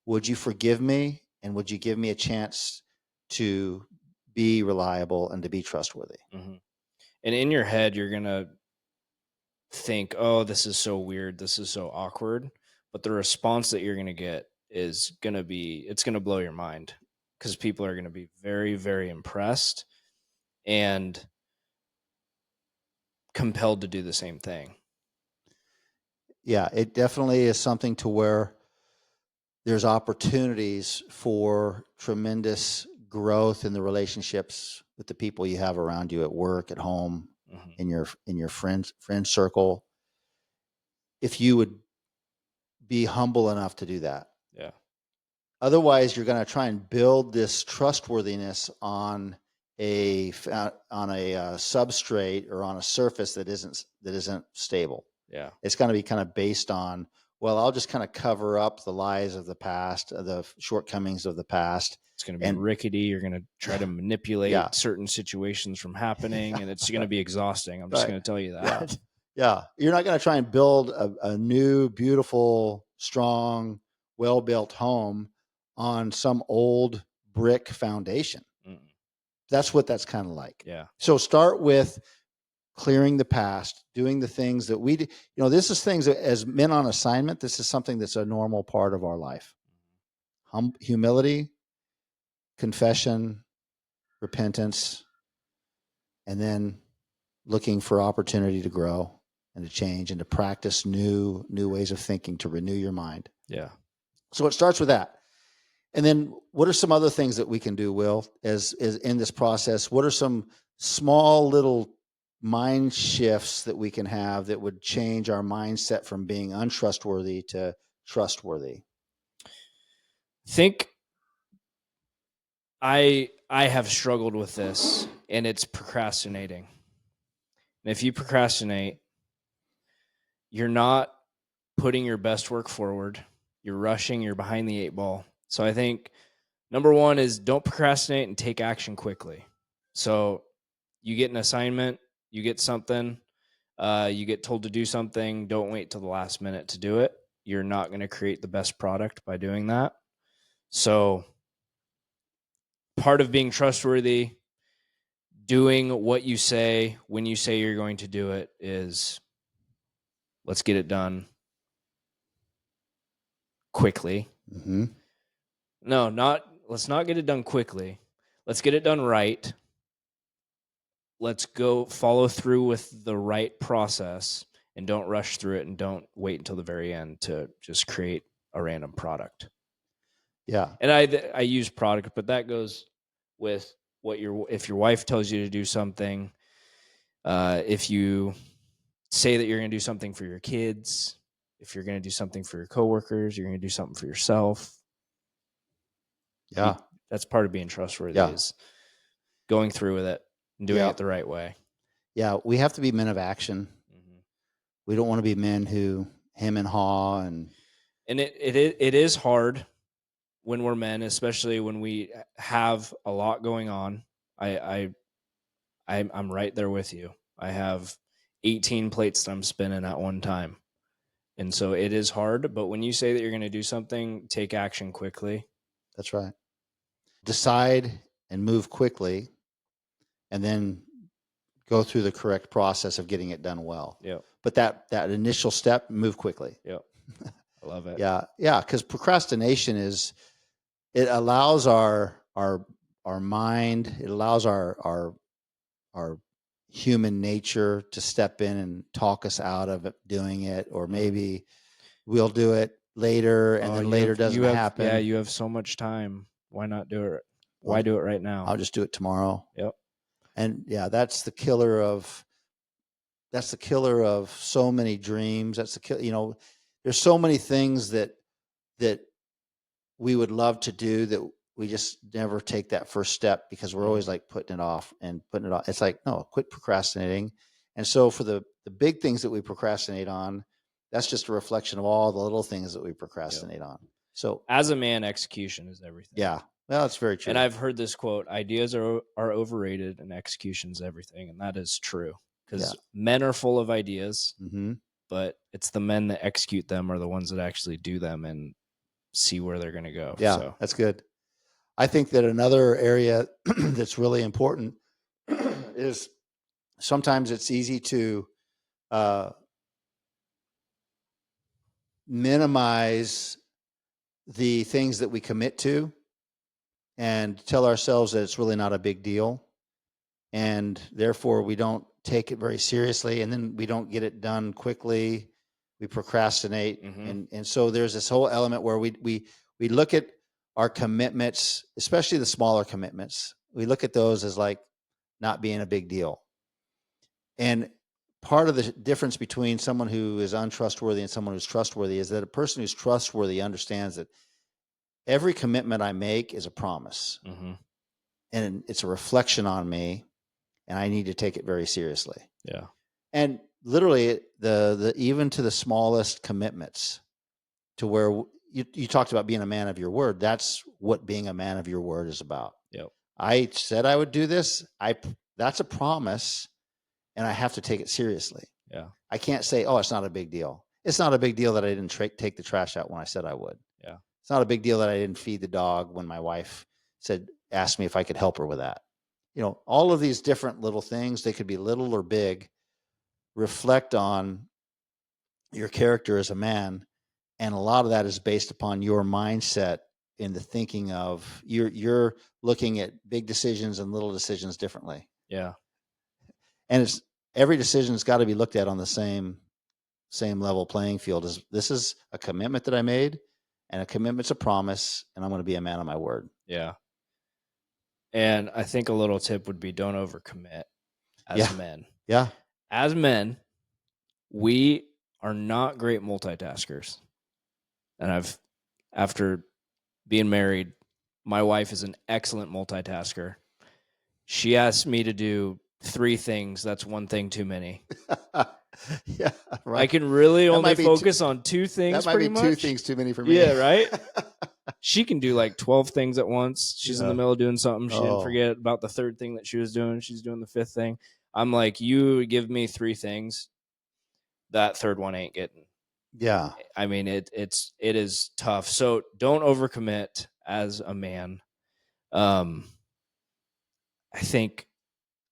Would you forgive me? And would you give me a chance to be reliable and to be trustworthy? Mm-hmm. And in your head, you're going to think, oh, this is so weird. This is so awkward. But the response that you're going to get is going to it's going to blow your mind, because people are going to be very, very impressed and compelled to do the same thing. Yeah, it definitely is something to where there's opportunities for tremendous growth in the relationships with the people you have around you at work, at home, mm-hmm. in your friend circle. If you would be humble enough to do that. Yeah. Otherwise, you're going to try and build this trustworthiness on a substrate or on a surface that isn't stable. Yeah. It's going to be kind of based on, well, I'll just kind of cover up the lies of the past, the shortcomings of the past. It's going to be rickety. You're going to try to manipulate certain situations from happening, and it's going to be exhausting. I'm just going to tell you that. Yeah. You're not going to try and build a new, beautiful, strong, well-built home on some old brick foundation. Mm-mm. That's what that's kind of like. Yeah. So start with clearing the past, doing the things that we do. This is things that, as men on assignment, this is something that's a normal part of our life. Humility, confession, repentance, and then looking for opportunity to grow and to change and to practice new ways of thinking, to renew your mind. Yeah. So it starts with that. And then what are some other things that we can do, Will, as in this process? What are some small little mind shifts that we can have that would change our mindset from being untrustworthy to trustworthy? I have struggled with this, and it's procrastinating. And if you procrastinate, you're not putting your best work forward. you're rushing, you're behind the 8 ball. So I think number 1 is don't procrastinate and take action quickly. So you get an assignment, you get something, you get told to do something, don't wait till the last minute to do it. You're not going to create the best product by doing that. So part of being trustworthy, doing what you say when you say you're going to do it, is let's get it done quickly. Mm-hmm. No, let's not get it done quickly. Let's get it done right. Let's go follow through with the right process and don't rush through it and don't wait until the very end to just create a random product. Yeah. And I use product, but that goes with if your wife tells you to do something, if you say that you're going to do something for your kids, if you're going to do something for your coworkers, you're going to do something for yourself. Yeah. That's part of being trustworthy, Yeah. is going through with it and doing it the right way. Yeah. We have to be men of action. Mm-hmm. We don't want to be men who hem and haw. And it is hard when we're men, especially when we have a lot going on. I'm right there with you. I have 18 plates that I'm spinning at one time. And so it is hard, but when you say that you're going to do something, take action quickly. That's right. Decide and move quickly, and then go through the correct process of getting it done well. Yep. But that initial step, move quickly. Yep. I love it. Yeah. Yeah. Because procrastination it allows our mind, it allows our human nature to step in and talk us out of doing it, or maybe we'll do it later, and then later doesn't happen. Yeah, you have so much time. Why not do it? Why do it right now? I'll just do it tomorrow. Yep. And yeah, that's the killer of so many dreams. That's the there's so many things that we would love to do that we just never take that first step because we're always like putting it off. It's like, no, quit procrastinating. And so for the big things that we procrastinate on, that's just a reflection of all the little things that we procrastinate on. So as a man, execution is everything. Yeah. Well, that's very true. And I've heard this quote: ideas are overrated and execution's everything. And that is true, because men are full of ideas, but it's the men that execute them are the ones that actually do them and see where they're going to go. Yeah, so that's good. I think that another area that's really important is sometimes it's easy to minimize the things that we commit to and tell ourselves that it's really not a big deal. And therefore we don't take it very seriously, and then we don't get it done quickly. We procrastinate. And so there's this whole element where we look at our commitments, especially the smaller commitments. We look at those as like not being a big deal. And part of the difference between someone who is untrustworthy and someone who's trustworthy is that a person who's trustworthy understands that every commitment I make is a promise. And it's a reflection on me, and I need to take it very seriously. Yeah. And literally the even to the smallest commitments, to where you talked about being a man of your word. That's what being a man of your word is about. Yep. I said I would do this. That's a promise, and I have to take it seriously. Yeah. I can't say, oh, it's not a big deal. It's not a big deal that I didn't take the trash out when I said I would. Yeah. It's not a big deal that I didn't feed the dog when my wife asked me if I could help her with that. All of these different little things, they could be little or big, reflect on your character as a man. And a lot of that is based upon your mindset in the thinking of you're looking at big decisions and little decisions differently. Yeah. And every decision's got to be looked at on the same level playing field. This is a commitment that I made, and a commitment's a promise, and I'm going to be a man of my word. Yeah. And I think a little tip would be don't overcommit as men. Yeah. As men, we are not great multitaskers. And after being married, my wife is an excellent multitasker. She asked me to do 3 things. That's one thing too many. Yeah, right. I can really That only might be focus on two things. That might pretty be much. 2 things too many for me. Yeah, right. She can do like 12 things at once. She's in the Yeah. middle of doing something. She didn't Oh, forget about the third thing that she was doing. She's doing the fifth thing. I'm like, you give me 3 things, that third one ain't getting. yeah. I mean, it is tough. So don't overcommit as a man. I think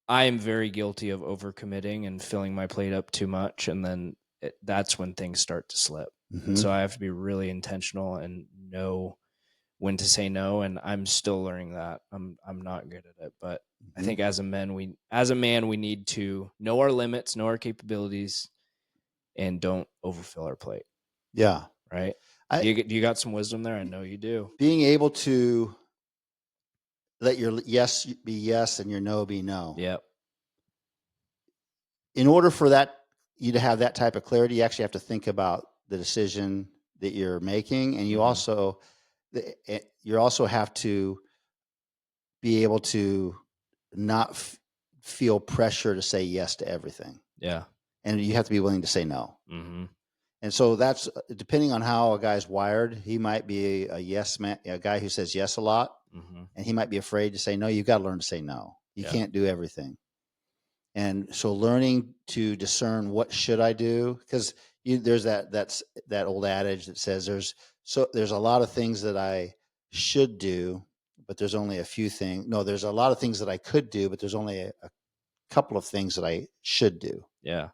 I am very guilty of overcommitting and filling my plate up too much, and then that's when things start to slip. And so I have to be really intentional and know when to say no. And I'm still learning that. I'm not good at it, but I think as a man, we need to know our limits, know our capabilities, and don't overfill our plate. Yeah. Right? Do you got some wisdom there? I know you do. Being able to let your yes be yes and your no be no. Yep. In order for you to have that type of clarity, you actually have to think about the decision that you're making, and you also have to be able to not feel pressure to say yes to everything. Yeah. And you have to be willing to say no. Mm-hmm. And so that's depending on how a guy's wired. He might be a yes man, a guy who says yes a lot, and he might be afraid to say no. You've got to learn to say no. You can't do everything. And so learning to discern what should I do, because there's that old adage that says there's a lot of things that I should do, but there's only a few things. No, there's a lot of things that I could do, but there's only a couple of things that I should do. Yeah.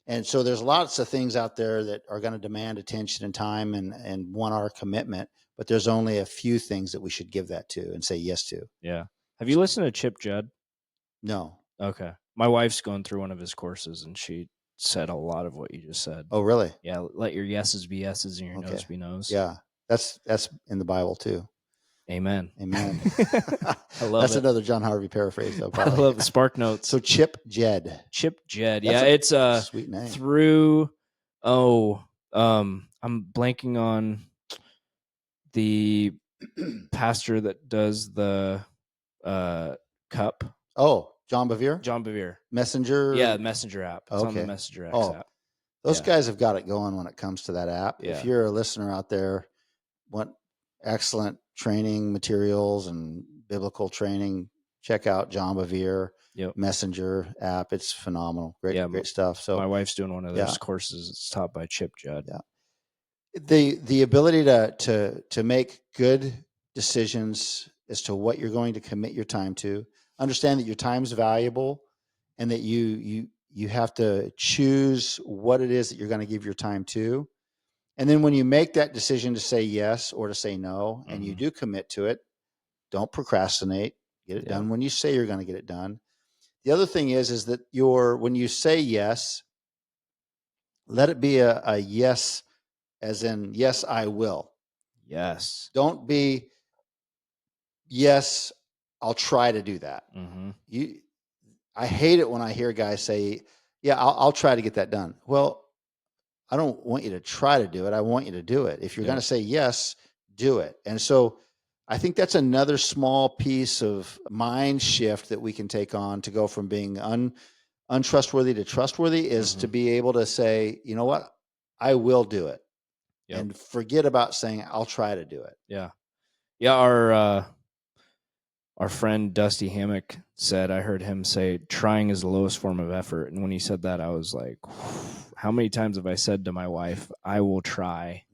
And so there's lots of things out there that are going to demand attention and time and want our commitment, but there's only a few things that we should give that to and say yes to. Yeah. Have you listened to Chip Judd? No. Okay. My wife's going through one of his courses, and she said a lot of what you just said. Oh, really? Yeah. Let your yeses be yeses and your noes be noes. Yeah. That's in the Bible too. Amen. Amen. I love That's it. another John Harvey paraphrase, though. I love the Spark Notes. So Chip Jed. Chip Jed. That's Yeah, it's sweet name. through. I'm blanking on the pastor that does the cup. Oh, John Bevere? John Bevere. Messenger? Yeah, Messenger app. It's on the Okay. Messenger app. Those guys have got it going when it comes to that app. Yeah. If you're a listener out there, want excellent training materials and biblical training, check out John Bevere Messenger app. It's phenomenal. Great stuff. So my wife's doing one of those courses. It's taught by Chip Judd. Yeah. The ability to make good decisions as to what you're going to commit your time to, understand that your time is valuable, and that you have to choose what it is that you're going to give your time to. And then when you make that decision to say yes or to say no, and you do commit to it, don't procrastinate. Get it done when you say you're going to get it done. The other thing is that when you say yes, let it be a yes, as in, yes, I will. Yes. Don't be, yes, I'll try to do that. I hate it when I hear guys say, yeah, I'll try to get that done. Well, I don't want you to try to do it. I want you to do it. If you're going to say yes, do it. And so I think that's another small piece of mind shift that we can take on to go from being untrustworthy to trustworthy, is to be able to say, you know what, I will do it. And forget about saying I'll try to do it. Yeah. Yeah. Our friend Dusty Hammock said, I heard him say, trying is the lowest form of effort. And when he said that, I was like, how many times have I said to my wife, I will try.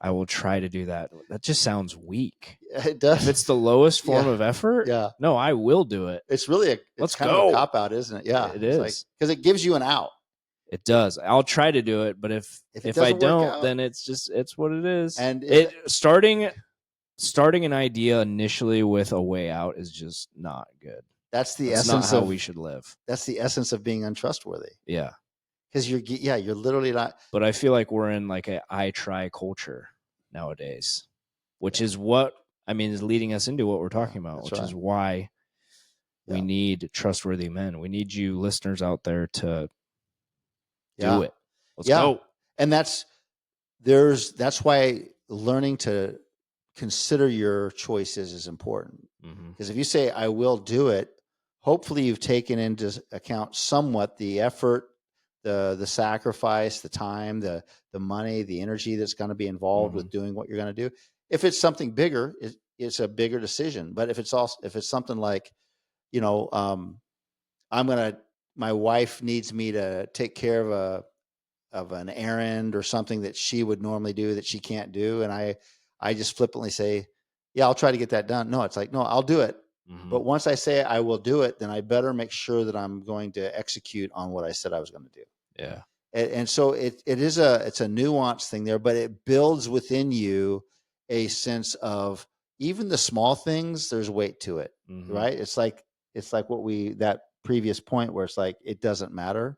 I will try to do that. That just sounds weak. It does. If it's the lowest form of effort, no, I will do it. It's really Let's kind go. of a cop-out, isn't it? Yeah. It is. Because it gives you an out. It does. I'll try to do it, but if I don't, then it's what it is. And starting an idea initially with a way out is just not good. That's essence not how we should live. That's the essence of being untrustworthy. Yeah. Because you're literally not. But I feel like we're in like I try culture nowadays, which is what is leading us into what we're talking about, which is why we need trustworthy men. We need you listeners out there to do it. Let's go. And that's why learning to consider your choices is important. Because if you say, I will do it, hopefully you've taken into account somewhat the effort, the sacrifice, the time, the money, the energy that's going to be involved with doing what you're going to do. If it's something bigger, it's a bigger decision. But if it's something like, you know, my wife needs me to take care of an errand or something that she would normally do that she can't do, and I just flippantly say, yeah, I'll try to get that done. No, it's like, no, I'll do it. But once I say I will do it, then I better make sure that I'm going to execute on what I said I was going to do. Yeah. And so it's a nuanced thing there, but it builds within you a sense of even the small things, there's weight to it, right? It's like that previous point where it's like, it doesn't matter.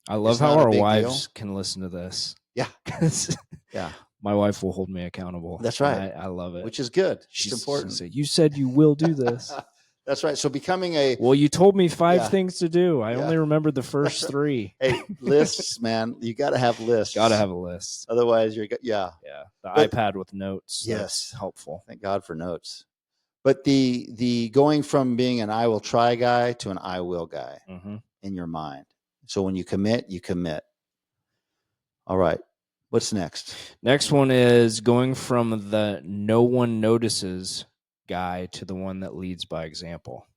I love how our wives can listen to this. Yeah. Yeah. My wife will hold me accountable. That's right. I love it. Which is good. She's important. Say, you said you will do this. That's right. So becoming well, you told me 5 things to do. I only remembered the first 3. Hey, lists, man. You got to have lists. Got to have a list. Otherwise, The iPad with notes. Yes. That's helpful. Thank God for notes. But the going from being an I will try guy to an I will guy in your mind. So when you commit, you commit. All right. What's next? Next one is going from the no one notices guy to the one that leads by example.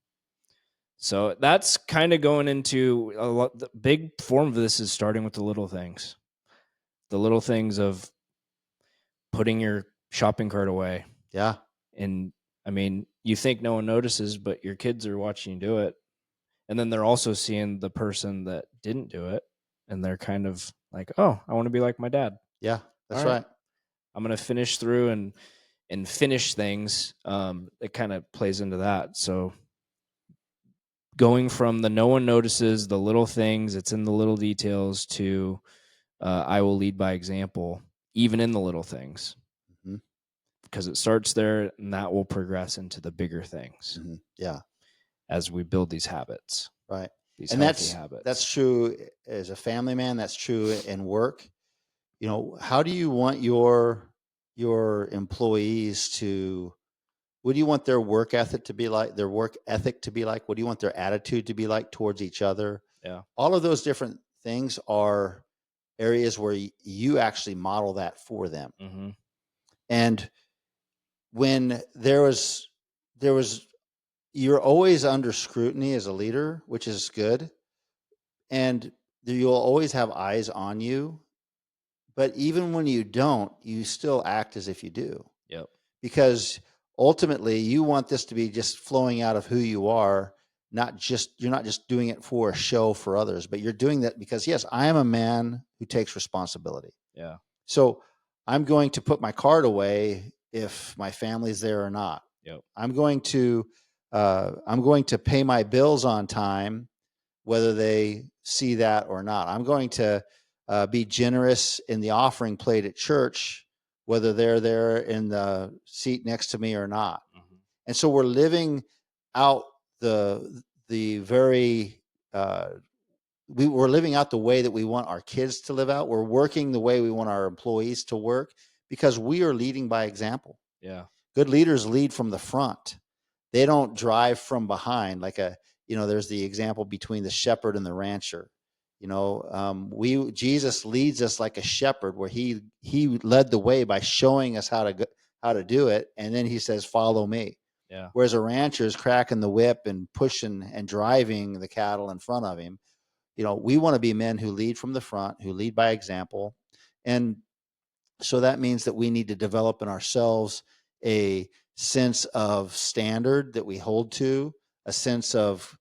So that's kind of going into the big form of this is starting with the little things. The little things of putting your shopping cart away. Yeah. And I mean, you think no one notices, but your kids are watching you do it. And then they're also seeing the person that didn't do it. And they're kind of like, oh, I want to be like my dad. Yeah, that's right. I'm going to finish through and finish things. It kind of plays into that. So going from the no one notices, the little things, it's in the little details, to I will lead by example, even in the little things. Because it starts there, and that will progress into the bigger things. Yeah. As we build these habits. Right. These and healthy habits. That's true as a family man. That's true in work. You know, how do you want your employees to, what do you want their work ethic to be like? Their work ethic to be like? What do you want their attitude to be like towards each other? Yeah. All of those different things are areas where you actually model that for them. And when there was, you're always under scrutiny as a leader, which is good. And you'll always have eyes on you. But even when you don't, you still act as if you do. Yep. Because ultimately you want this to be just flowing out of who you are, you're not just doing it for a show for others, but you're doing that because, yes, I am a man who takes responsibility. Yeah. So I'm going to put my card away if my family's there or not. Yep. I'm going to pay my bills on time, whether they see that or not. I'm going to be generous in the offering plate at church, whether they're there in the seat next to me or not. And so we're living out we're living out the way that we want our kids to live out. We're working the way we want our employees to work because we are leading by example. Yeah. Good leaders lead from the front. They don't drive from behind like there's the example between the shepherd and the rancher. Jesus leads us like a shepherd, where he led the way by showing us how to do it, and then he says, "Follow me." Yeah. Whereas a rancher is cracking the whip and pushing and driving the cattle in front of him. We want to be men who lead from the front, who lead by example, and so that means that we need to develop in ourselves a sense of standard that we hold to, a sense of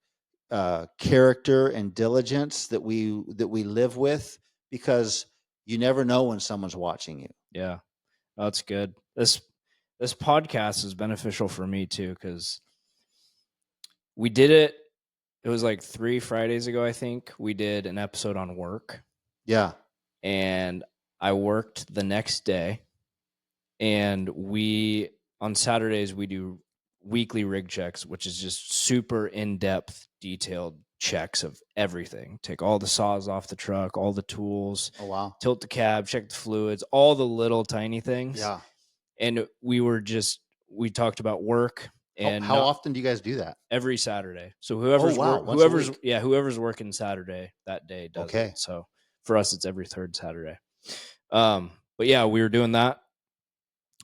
character and diligence that we live with, because you never know when someone's watching you. Yeah, that's good. This podcast is beneficial for me too, because we did it. It was like 3 Fridays ago, I think. We did an episode on work. Yeah. And I worked the next day, and on Saturdays we do weekly rig checks, which is just super in-depth, detailed checks of everything. Take all the saws off the truck, all the tools. Oh, wow. Tilt the cab, check the fluids, all the little tiny things. Yeah. And we talked about work. And how often do you guys do that? Every Saturday. So whoever's working Saturday that day does it. So For us, it's every third Saturday. But yeah, we were doing that.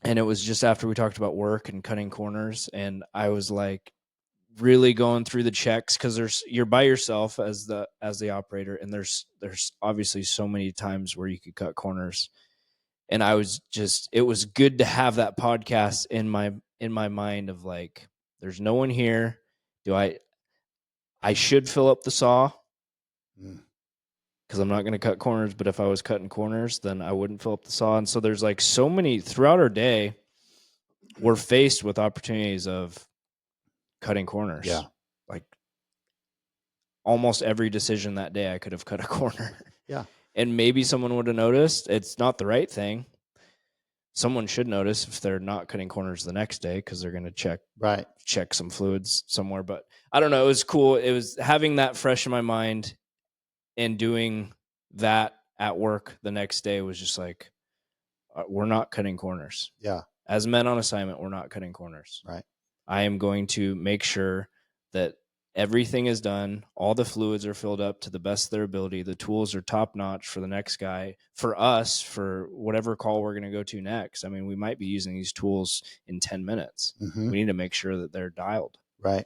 And it was just after we talked about work and cutting corners. And I was like really going through the checks, because you're by yourself as the operator. And there's obviously so many times where you could cut corners. And it was good to have that podcast in my mind of like, there's no one here. I should fill up the saw, because I'm not going to cut corners. But if I was cutting corners, then I wouldn't fill up the saw. And so there's like so many throughout our day, we're faced with opportunities of cutting corners. Yeah. Like almost every decision that day, I could have cut a corner. Yeah. And maybe someone would have noticed. It's not the right thing. Someone should notice if they're not cutting corners the next day, because they're going to check some fluids somewhere. But I don't know. It was cool. It was having that fresh in my mind, and doing that at work the next day was just like, we're not cutting corners. Yeah. As men on assignment, we're not cutting corners. Right. I am going to make sure that everything is done. All the fluids are filled up to the best of their ability. The tools are top notch for the next guy, for us, for whatever call we're going to go to next. I mean, we might be using these tools in 10 minutes. Mm-hmm. We need to make sure that they're dialed. Right.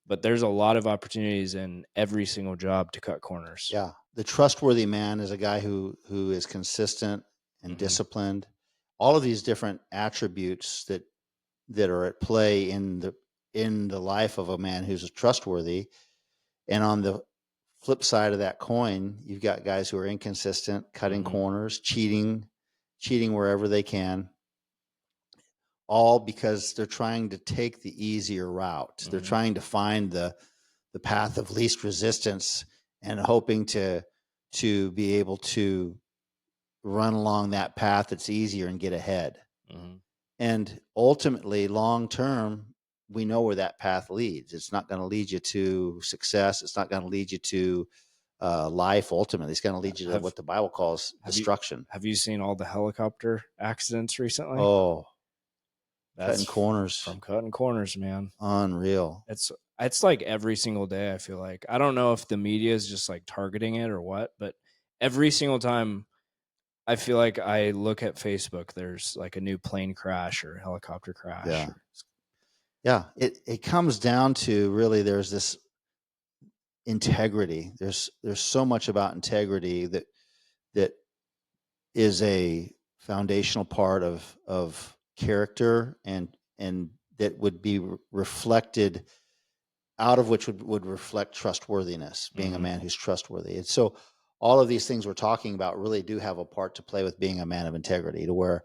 But there's a lot of opportunities in every single job to cut corners. Yeah. The trustworthy man is a guy who is consistent and disciplined. All of these different attributes that are at play in the life of a man who's trustworthy. And on the flip side of that coin, you've got guys who are inconsistent, cutting corners, cheating wherever they can, all because they're trying to take the easier route. They're trying to find the path of least resistance and hoping to be able to run along that path that's easier and get ahead. And ultimately, long term, we know where that path leads. It's not going to lead you to success. It's not going to lead you to life. Ultimately, it's going to lead you to what the Bible calls destruction. Have you seen all the helicopter accidents recently? Oh, that's cutting corners. From cutting corners, man. Unreal. It's like every single day. I feel like, I don't know if the media is just like targeting it or what, but every single time I feel like I look at Facebook, there's like a new plane crash or helicopter crash. Yeah. Yeah. It comes down to really, there's this integrity. There's so much about integrity that is a foundational part of character, and that would be reflected out of which would reflect trustworthiness, being a man who's trustworthy. And so all of these things we're talking about really do have a part to play with being a man of integrity, to where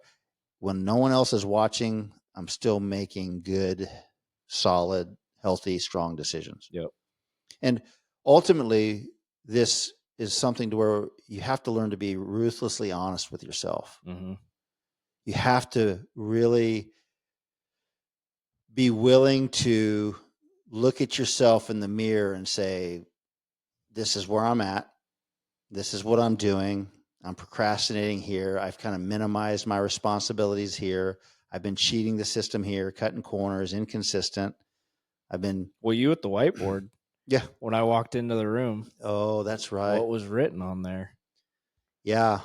when no one else is watching, I'm still making good, solid, healthy, strong decisions. Yep. And ultimately, this is something to where you have to learn to be ruthlessly honest with yourself. You have to really be willing to look at yourself in the mirror and say, this is where I'm at. This is what I'm doing. I'm procrastinating here. I've kind of minimized my responsibilities here. I've been cheating the system here, cutting corners, inconsistent. Well, you at the whiteboard. Yeah. When I walked into the room. Oh, that's right. What was written on there? Yeah.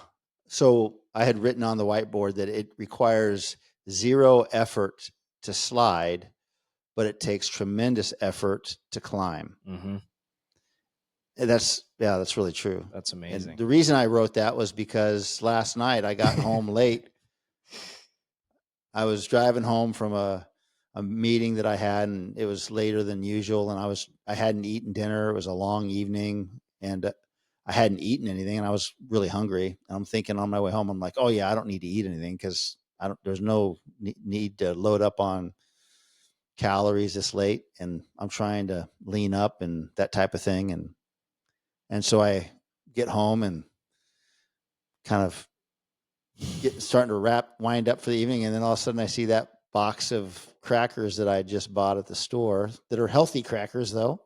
So I had written on the whiteboard that it requires 0 effort to slide, but it takes tremendous effort to climb. That's really true. That's amazing. And the reason I wrote that was because last night I got home late. I was driving home from a meeting that I had, and it was later than usual. And I hadn't eaten dinner. It was a long evening, and I hadn't eaten anything, and I was really hungry. And I'm thinking on my way home, I'm like, oh yeah, I don't need to eat anything, because there's no need to load up on calories this late. And I'm trying to lean up and that type of thing. And so I get home and kind of starting to wind up for the evening. And then all of a sudden I see that box of crackers that I just bought at the store, that are healthy crackers though.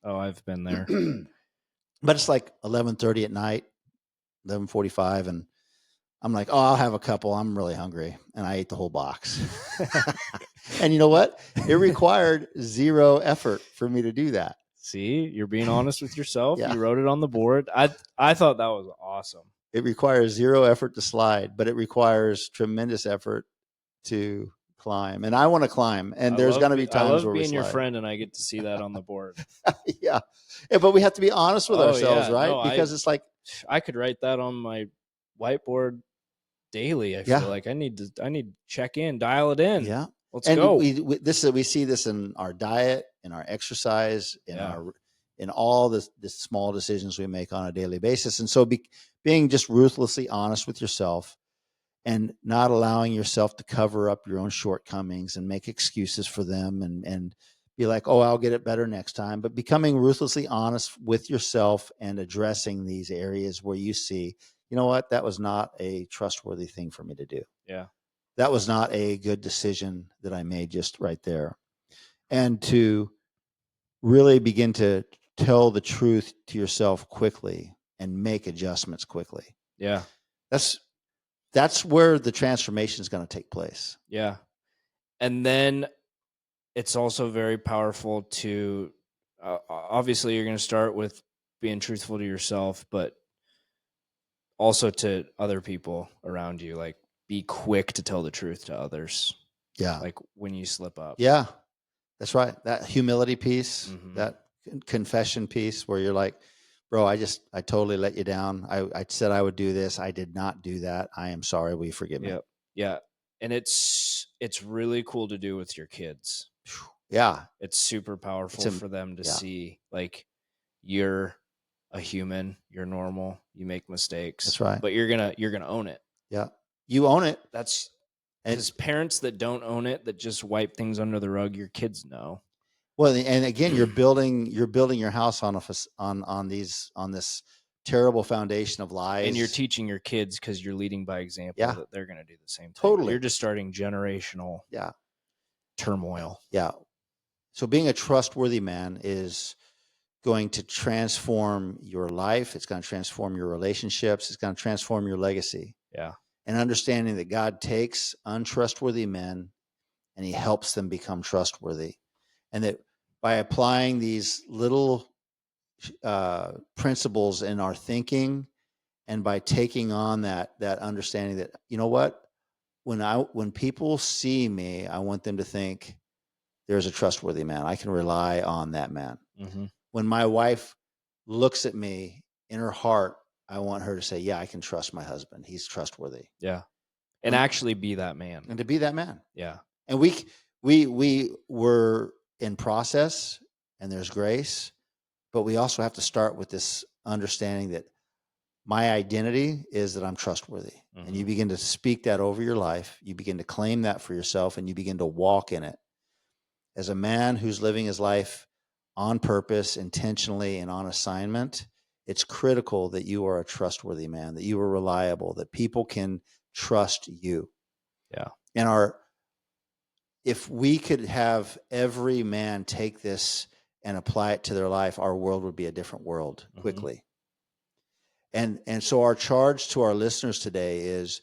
Oh, I've been there. But it's like 11:30 at night, 11:45. And I'm like, oh, I'll have a couple. I'm really hungry. And I ate the whole box. And you know what? It required 0 effort for me to do that. See, you're being honest with yourself. Yeah. You wrote it on the board. I thought that was awesome. It requires 0 effort to slide, but it requires tremendous effort to climb. And I want to climb. And there's going to be I times love where we being your slide. friend, and I get to see that on the board. Yeah. But we have to be honest with ourselves, right? No, because it's like, I could write that on my whiteboard daily. I Yeah. feel like I need to check in, dial it in. yeah. Let's And go. we see this in our diet, in our exercise, in all the small decisions we make on a daily basis. And so being just ruthlessly honest with yourself and not allowing yourself to cover up your own shortcomings and make excuses for them and be like, oh, I'll get it better next time. But becoming ruthlessly honest with yourself and addressing these areas where you see, you know what, that was not a trustworthy thing for me to do. Yeah. That was not a good decision that I made just right there. And to really begin to tell the truth to yourself quickly and make adjustments quickly. Yeah. That's where the transformation is going to take place. Yeah. And then it's also very powerful to, obviously you're going to start with being truthful to yourself, but also to other people around you. Like, be quick to tell the truth to others. Yeah. Like when you slip up. Yeah, that's right. That humility piece, that confession piece where you're like, bro, I totally let you down. I said I would do this. I did not do that. I am sorry. Will you forgive me? Yep. Yeah. And it's really cool to do with your kids. Yeah. It's super powerful for them to see, like, you're a human, you're normal, you make mistakes. That's right. But you're gonna own it. Yeah. You own it. That's because parents that don't own it, that just wipe things under the rug, your kids know. Well, and again, you're building your house on this terrible foundation of lies, and you're teaching your kids because you're leading by example that they're going to do the same thing. Totally. You're just starting generational turmoil. Yeah. So being a trustworthy man is going to transform your life. It's going to transform your relationships. It's going to transform your legacy. Yeah. And understanding that God takes untrustworthy men and he helps them become trustworthy. And that by applying these little principles in our thinking and by taking on that understanding that, you know what, when people see me, I want them to think there's a trustworthy man. I can rely on that man. When my wife looks at me in her heart, I want her to say, yeah, I can trust my husband. He's trustworthy. Yeah. And actually be that man. And to be that man. Yeah. And we were in process, and there's grace, but we also have to start with this understanding that my identity is that I'm trustworthy. And you begin to speak that over your life. You begin to claim that for yourself, and you begin to walk in it. As a man who's living his life on purpose, intentionally, and on assignment, it's critical that you are a trustworthy man, that you are reliable, that people can trust you. Yeah. And if we could have every man take this and apply it to their life, our world would be a different world quickly. And so our charge to our listeners today is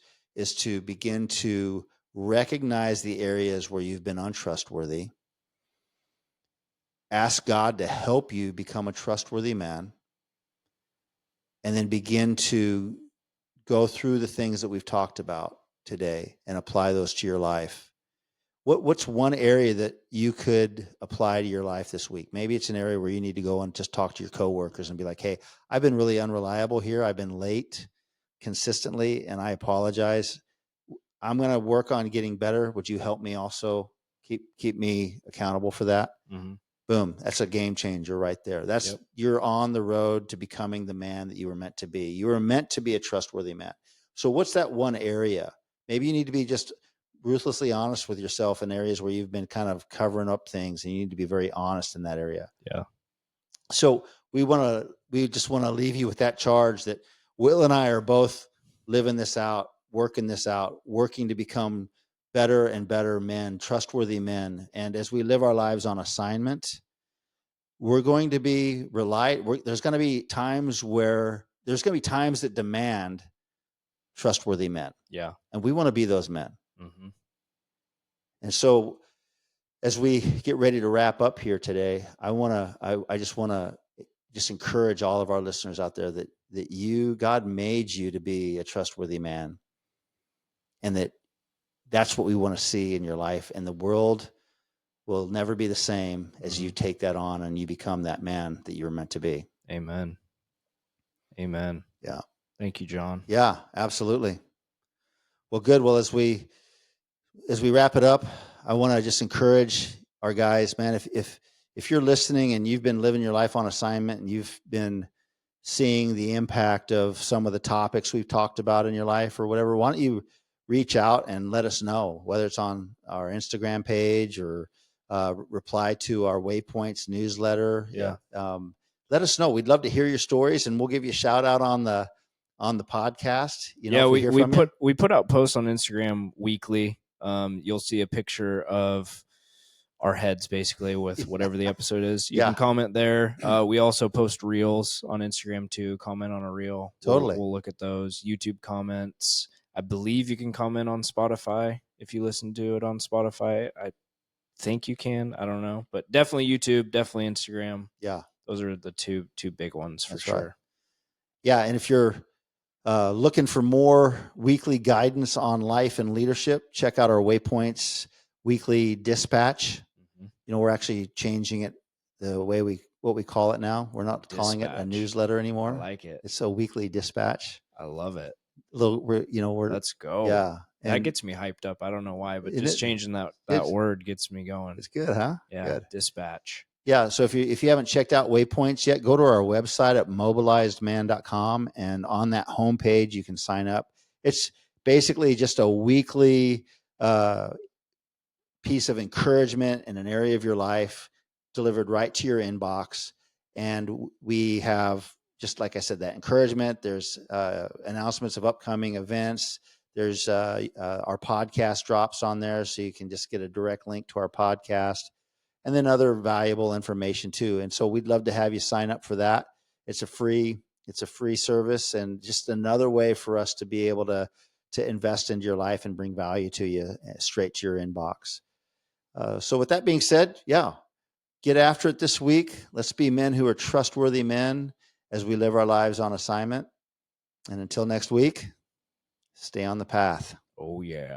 to begin to recognize the areas where you've been untrustworthy. Ask God to help you become a trustworthy man, and then begin to go through the things that we've talked about today and apply those to your life. What's one area that you could apply to your life this week? Maybe it's an area where you need to go and just talk to your coworkers and be like, hey, I've been really unreliable here. I've been late consistently, and I apologize. I'm going to work on getting better. Would you help me also keep me accountable for that? Boom. That's a game changer right there. You're on the road to becoming the man that you were meant to be. You were meant to be a trustworthy man. So what's that one area? Maybe you need to be just ruthlessly honest with yourself in areas where you've been kind of covering up things, and you need to be very honest in that area. Yeah. So we just want to leave you with that charge that Will and I are both living this out, working to become better and better men, trustworthy men. And as we live our lives on assignment, we're going to be there's going to be times that demand trustworthy men. Yeah. And we want to be those men. And so as we get ready to wrap up here today, I just want to just encourage all of our listeners out there that God made you to be a trustworthy man, and that's what we want to see in your life. And the world will never be the same as you take that on and you become that man that you're meant to be. Amen. Amen. Yeah. Thank you, John. Yeah, absolutely. Well, good. Well, as we wrap it up, I want to just encourage our guys, man, if you're listening and you've been living your life on assignment and you've been seeing the impact of some of the topics we've talked about in your life or whatever, why don't you reach out and let us know, whether it's on our Instagram page or reply to our Waypoints newsletter. Yeah. Let us know. We'd love to hear your stories, and we'll give you a shout out on the podcast. We put out posts on Instagram weekly. You'll see a picture of our heads basically with whatever the episode is. You can comment there. We also post reels on Instagram too. Comment on a reel. Totally. We'll look at those. YouTube comments. I believe you can comment on Spotify if you listen to it on Spotify. I think you can. I don't know. But definitely YouTube, definitely Instagram. Yeah. Those are the two big ones for sure. Right. Yeah. And if you're looking for more weekly guidance on life and leadership, check out our Waypoints weekly dispatch. We're actually changing it the way what we call it now. We're not calling it a newsletter anymore. I like it. It's a weekly dispatch. I love it. Let's go. Yeah. That gets me hyped up. I don't know why, but just changing that word gets me going. It's good, huh? Yeah. Good. Dispatch. Yeah. So if you haven't checked out Waypoints yet, go to our website at mobilizedman.com, and on that homepage you can sign up. It's basically just a weekly piece of encouragement in an area of your life delivered right to your inbox. And we have, just like I said, that encouragement. There's announcements of upcoming events. There's our podcast drops on there, so you can just get a direct link to our podcast, and then other valuable information too. And so we'd love to have you sign up for that. It's a free service, and just another way for us to be able to invest into your life and bring value to you straight to your inbox. So with that being said, get after it this week. Let's be men who are trustworthy men as we live our lives on assignment. And until next week, stay on the path. Oh, yeah.